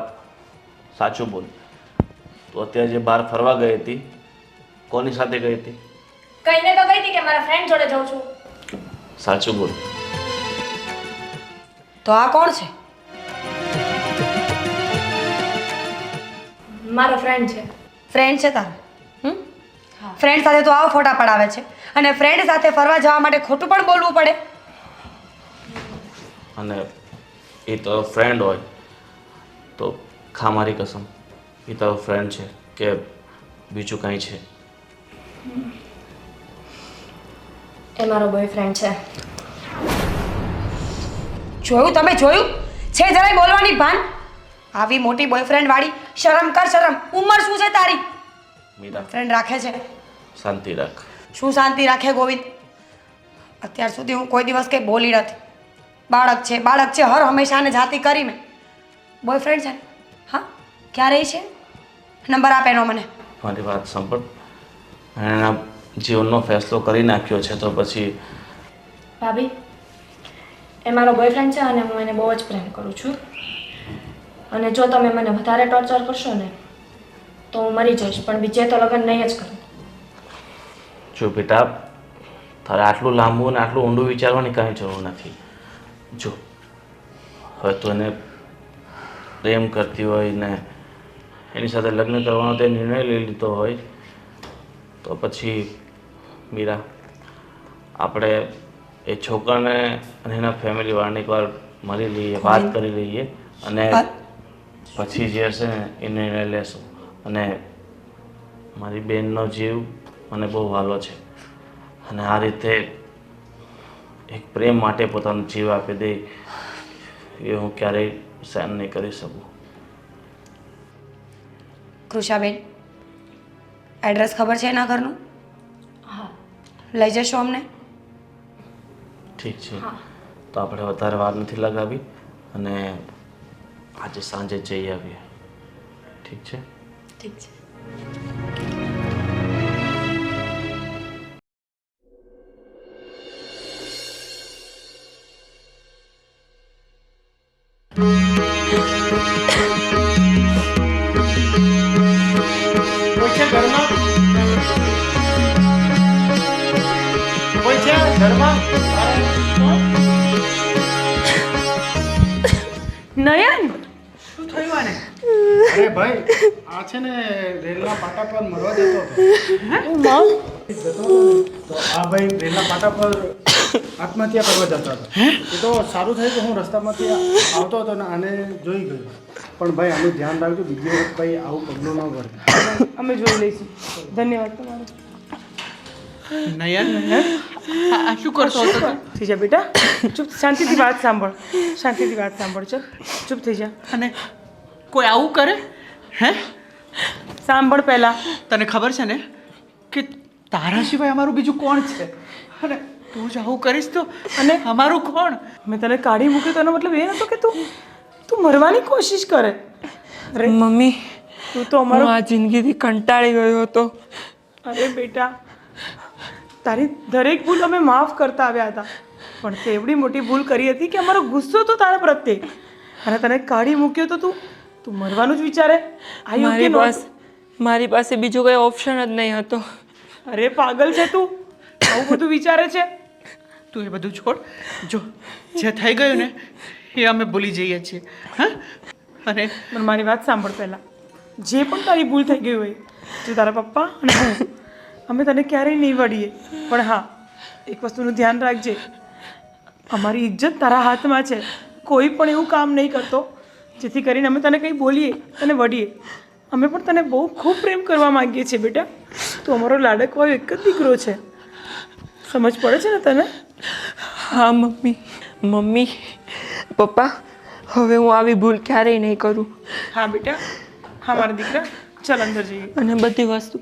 સાચું બોલ, તું અત્યારે જે બહાર ફરવા ગઈ હતી કોની સાથે ગઈ હતી? કહીને તો ગઈ હતી કે મારા ફ્રેન્ડ જોડે જાઉં છું. સાચું બોલ. તો આ કોણ છે? મારો ફ્રેન્ડ છે. ફ્રેન્ડ છે તારો? ફ્રેન્ડ સાથે તો આવો ફોટા પડાવે છે અને ફ્રેન્ડ સાથે ફરવા જવા માટે ખોટું પણ બોલવું પડે. અને એ તારો ફ્રેન્ડ હોય તો ખા મારી કસમ, એ તારો ફ્રેન્ડ છે કે બીજું કાંઈ છે? એ મારો બોયફ્રેન્ડ છે. જોયું તમે? જોયું છે જરાય બોલવાની ભાન? આવી મોટી બોયફ્રેન્ડ વાળી, શરમ કર શરમ. ઉંમર શું છે તારી? મીરા, ફ્રેન્ડ રાખે છે. શાંતિ રાખ. શું શાંતિ રાખે ગોવિંદ? અત્યાર સુધી હું કોઈ દિવસ કંઈ બોલી નથી. બાળક છે હર હંમેશાને જાતિ કરી મેં. બોયફ્રેન્ડ છે ને? હા, ક્યારે છે? નંબર આપે એનો મને. મારી વાત સાંભળ, એના જીવનનો ફેસલો કરી નાખ્યો છે તો પછી ભાભી, એ મારો બોયફ્રેન્ડ છે અને હું એને બહુ જ પ્રેમ કરું છું. અને જો તમે મને વધારે ટોર્ચર કરશો ને તો હું મરી જઈશ, પણ બીજે તો લગ્ન નહીં જ કરું. જો બેટા, તારે આટલું લાંબુ અને આટલું ઊંડું વિચારવાની કાંઈ જરૂર નથી. જો હવે તું એને પ્રેમ કરતી હોય ને એની સાથે લગ્ન કરવાનો તે નિર્ણય લઈ લીધો હોય તો પછી મીરા, આપણે એ છોકરાને અને એના ફેમિલીવાળાને એકવાર મળી લઈએ, વાત કરી લઈએ અને પછી જે હશે ને એ નિર્ણય લેશું. અને મારી બહેનનો જીવ મને બહુ વાલો છે અને આ રીતે એક પ્રેમ માટે પોતાનો જીવ આપી દે એ હું ક્યારેય સહન નહીં કરી શકું. કૃષાબેન, એડ્રેસ ખબર છે એના ઘરનું? હા. લઈ જશો અમને? ઠીક છે, તો આપણે વધારે વાર નથી લગાવી અને આજે સાંજે જઈ આવીએ. ઠીક છે? ઠીક છે. કોઈ છે ઘરમાં? કોઈ છે ઘરમાં? નયન, શું થયું આને? અરે ભાઈ, આ છે ને રેલના પાટા પર મરવા જતો હતો. તો આ ભાઈ રેલના પાટા પર આત્મહત્યા કરવા જતો હતો. એ તો સારું થયું કે હું રસ્તામાંથી આવતો હતો ને આને જોઈ ગયો. પણ ભાઈ આનું ધ્યાન રાખજો, બીજી વખત ભાઈ આવું પગલું ન ભરે. અમે જોઈ લઈશું. ધન્યવાદ તમારો. નયન, આ શું કરતો હતો? થઈ જા બેટા, ચૂપ, શાંતિથી વાત સાંભળ. શાંતિથી વાત સાંભળ. ચલ, ચૂપ થઈ જા. અને કોઈ આવું કરે? હે? સાંભળ પહેલા. તને ખબર છે ને કે તારા સિવાય અમારું બીજું કોણ છે? અને તું જ આવું કરીશ તો અને અમારું કોણ? મેં તને કાઢી મૂક્યો તો એનો મતલબ એ નતો કે તું મરવાની કોશિશ કરે. અરે મમ્મી, તું તો હું અમારો. આ જિંદગીથી કંટાળી ગયો હતો. અરે બેટા, તારી દરેક ભૂલ અમે માફ કરતા આવ્યા હતા, પણ તે એવડી મોટી ભૂલ કરી હતી કે અમારો ગુસ્સો તો તારા પ્રત્યે, અને તને કાઢી મૂક્યો તો તું મરવાનું જ વિચારે. આ યોગ્ય નહોતું. મારી પાસે બીજો કોઈ ઓપ્શન જ નહીં હતો. અરે પાગલ છે તું, આવું બધું વિચારે છે? તું એ બધું છોડ. જો જે થઈ ગયું ને એ અમે ભૂલી જઈએ છીએ. હા, અને પણ મારી વાત સાંભળ પહેલાં. જે પણ તારી ભૂલ થઈ ગઈ હોય, જો તારા પપ્પા અને હું, અમે તને ક્યારેય નહીં વળીએ. પણ હા, એક વસ્તુનું ધ્યાન રાખજે, અમારી ઇજ્જત તારા હાથમાં છે. કોઈ પણ એવું કામ નહીં કરતો જેથી કરીને અમે તને કંઈ બોલીએ, તને વળીએ. અમે પણ તને બહુ ખૂબ પ્રેમ કરવા માંગીએ છીએ બેટા. તું અમારો લાડકવાયો એક જ દીકરો છે. સમજ પડે છે ને તને? હા મમ્મી. મમ્મી પપ્પા, હવે હું આવી ભૂલ ક્યારેય નહીં કરું. હા બેટા, હા મારા દીકરા, ચાલ અંદર જઈએ. અને બધી વસ્તુ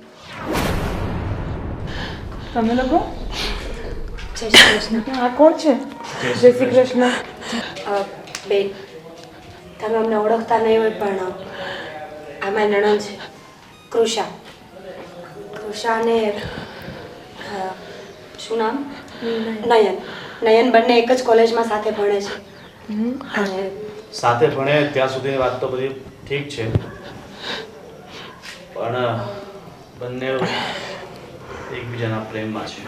તમે લોકો જય શ્રી કૃષ્ણ. આ કોણ છે? જય શ્રી કૃષ્ણ. બેન, તમે અમને ઓળખતા નહીં હોય પણ આ મારી નણંદ છે, કૃષા. કૃષાને શું નામ? નયન. નયન બંને એક જ કોલેજમાં સાથે ભણે છે. અને સાથે ભણે ત્યાં સુધીની વાત તો બધી ઠીક છે, પણ બંને એકબીજાના પ્રેમમાં છે.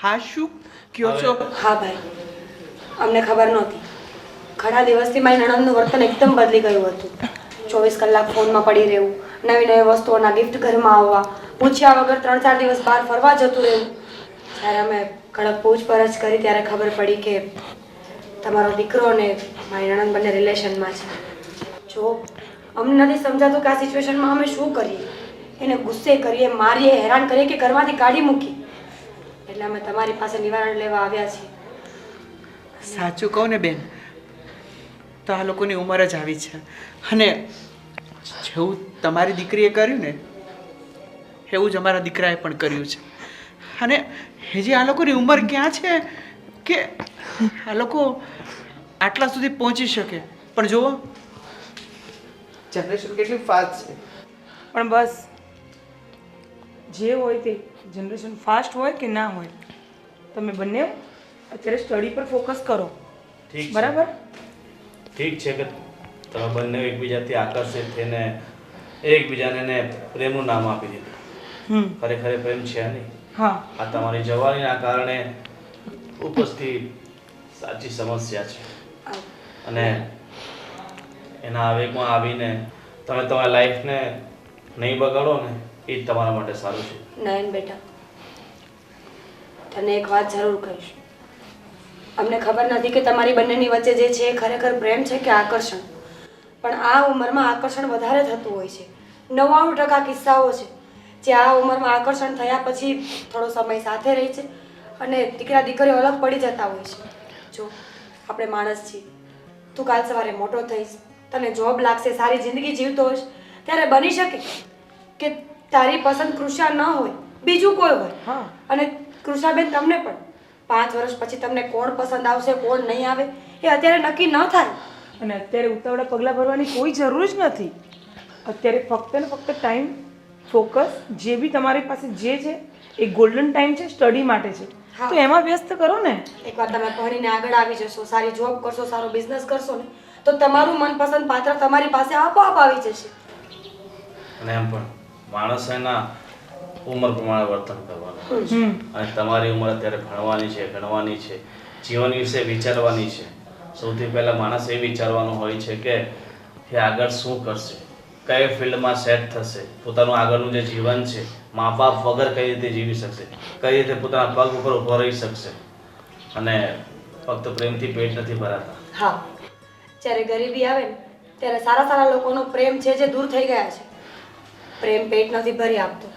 હા શું કયો છો? હા ભાઈ, અમને ખબર નહોતી. ઘણા દિવસથી મારી નણંદનું વર્તન એકદમ બદલી ગયું હતું. 24 કલાક ફોનમાં પડી રહેવું, નવી નવી વસ્તુઓના ગિફ્ટ ઘરમાં આવવા, પૂછ્યા વગર 3-4 દિવસ બહાર ફરવા જતું રહેવું. જ્યારે અમે કડક પૂછપરછ કરી ત્યારે ખબર પડી કે તમારો દીકરો અને મારી નણંદ બંને રિલેશનમાં છે. જો અમને નથી સમજાતું કે આ સિચ્યુએશનમાં અમે શું કરીએ. એને ગુસ્સે કરીએ, મારીએ, હેરાન કરીએ કે ઘરમાંથી કાઢી મૂકીએ. એટલે અમે તમારી પાસે નિવારણ લેવા આવ્યા છીએ. સાચું કહું ને બેન, તો આ લોકોની ઉંમર જ આવી છે, અને જેવું તમારી દીકરીએ કર્યું ને એવું જ અમારા દીકરાએ પણ કર્યું છે. અને હજી આ લોકોની ઉંમર ક્યાં છે કે આ લોકો આટલા સુધી પહોંચી શકે? પણ જુઓ જનરેશન કેટલી ફાસ્ટ છે. પણ બસ જે હોય તે, જનરેશન ફાસ્ટ હોય કે ના હોય, તમે બંને અત્યારે સ્ટડી પર ફોકસ કરો. ઠીક છે. બરાબર? ઠીક છે કે તમે બંને એકબીજાથી આકર્ષિત થઈને એકબીજાને પ્રેમનું નામ આપી દીધું. ખરેખર એ પ્રેમ છે નહીં. હા, આ તમારી જવાનીના કારણે ઉપજતી સાચી સમસ્યા છે, અને એના આવેગમાં આવીને તમે તમારી લાઈફને નહીં બગાડો ને એ જ તમારા માટે સારું છે. નયન બેટા, તને એક વાત જરૂર કહીશ. અમને ખબર નથી કે તમારી બંનેની વચ્ચે જે છે એ ખરેખર પ્રેમ છે કે આકર્ષણ. પણ આ ઉંમરમાં આકર્ષણ વધારે થતું હોય છે. 99% કિસ્સાઓ છે જે આ ઉંમરમાં આકર્ષણ થયા પછી થોડો સમય સાથે રહે છે અને દીકરા દીકરીઓ અલગ પડી જતા હોય છે. જો આપણે માણસ છીએ, તું કાલ સવારે મોટો થઈશ, તને જોબ લાગશે, સારી જિંદગી જીવતો હોઈશ, ત્યારે બની શકે કે તારી પસંદ કૃષા ન હોય, બીજું કોઈ હોય. હા. અને કૃષાબેન, તમને પણ 5 વર્ષ પછી તમને કોણ પસંદ આવશે, કોણ નહીં આવે, એ અત્યારે નક્કી ન થાય. અને અત્યારે ઉતાવળા પગલાં ભરવાની કોઈ જરૂર જ નથી. અત્યારે ફક્ત ને ફક્ત ટાઈમ, ફોકસ, જે બી તમારી પાસે જે છે એ ગોલ્ડન ટાઈમ છે, સ્ટડી માટે છે. હા. તો એમાં વ્યસ્ત કરો ને. એકવાર તમે ભણીને આગળ આવી જશો, સારી જોબ કરશો, સારો બિઝનેસ કરશો ને, તો તમારું મનપસંદ પાત્ર તમારી પાસે આપોઆપ આવી જશે. અને એમ પણ માણસ એના ઉંમર પ્રમાણે વર્તન કરવાનું, અને તમારી ઉંમર અત્યારે ભણવાની છે, ગણવાની છે, જીવન વિશે વિચારવાની છે. સૌથી પહેલાં માણસ એ વિચારવાનું હોય છે કે એ આગળ શું કરશે, કઈ ફિલ્ડમાં સેટ થશે, પોતાનું આગળનું જે જીવન છે મા બાપ વગર કઈ રીતે જીવી શકશે, કઈ રીતે પોતાના પગ ઉપર ઊભો રહી શકશે. અને ફક્ત પ્રેમથી પેટ નથી ભરાતા. હા, જ્યારે ગરીબી આવે ને ત્યારે સારા સારા લોકોનો પ્રેમ છે જે દૂર થઈ ગયા છે. પ્રેમ પેટ નથી ભરી આપતો.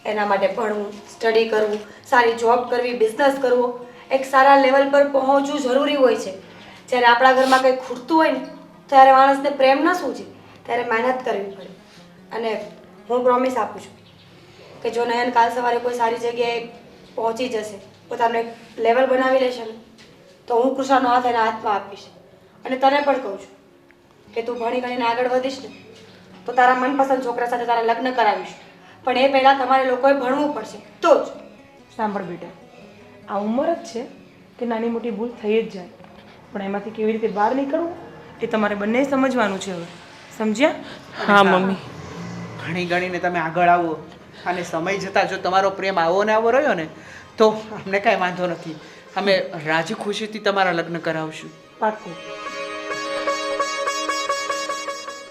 એના માટે ભણવું, સ્ટડી કરવું, સારી જોબ કરવી, બિઝનેસ કરવો, એક સારા લેવલ પર પહોંચવું જરૂરી હોય છે. જ્યારે આપણા ઘરમાં કંઈ ખૂટતું હોય ને ત્યારે માણસને પ્રેમ ન સૂઝે, ત્યારે મહેનત કરવી પડે. અને હું પ્રોમિસ આપું છું કે જો નયન કાલ સવારે કોઈ સારી જગ્યાએ પહોંચી જશે, પોતાનું એક લેવલ બનાવી લેશે ને, તો હું કૃષાનો હાથ એના હાથમાં આપીશ. અને તને પણ કહું છું કે તું ભણી ગણીને આગળ વધીશ ને તો તારા મનપસંદ છોકરા સાથે તારા લગ્ન કરાવીશ. પણ એ પહેલાં તમારે લોકોએ ભણવું પડશે તો જ. સાંભળ બેટા, આ ઉંમર જ છે કે નાની મોટી ભૂલ થઈ જ જાય, પણ એમાંથી કેવી રીતે બહાર નીકળવું એ તમારે બંને સમજવાનું છે. હવે સમજ્યા? હા મમ્મી. ભણી ગણીને તમે આગળ આવો અને સમય જતાં જો તમારો પ્રેમ આવો ને આવો રહ્યો ને તો અમને કાંઈ વાંધો નથી. અમે રાજી ખુશીથી તમારા લગ્ન કરાવશું. પાક્કું.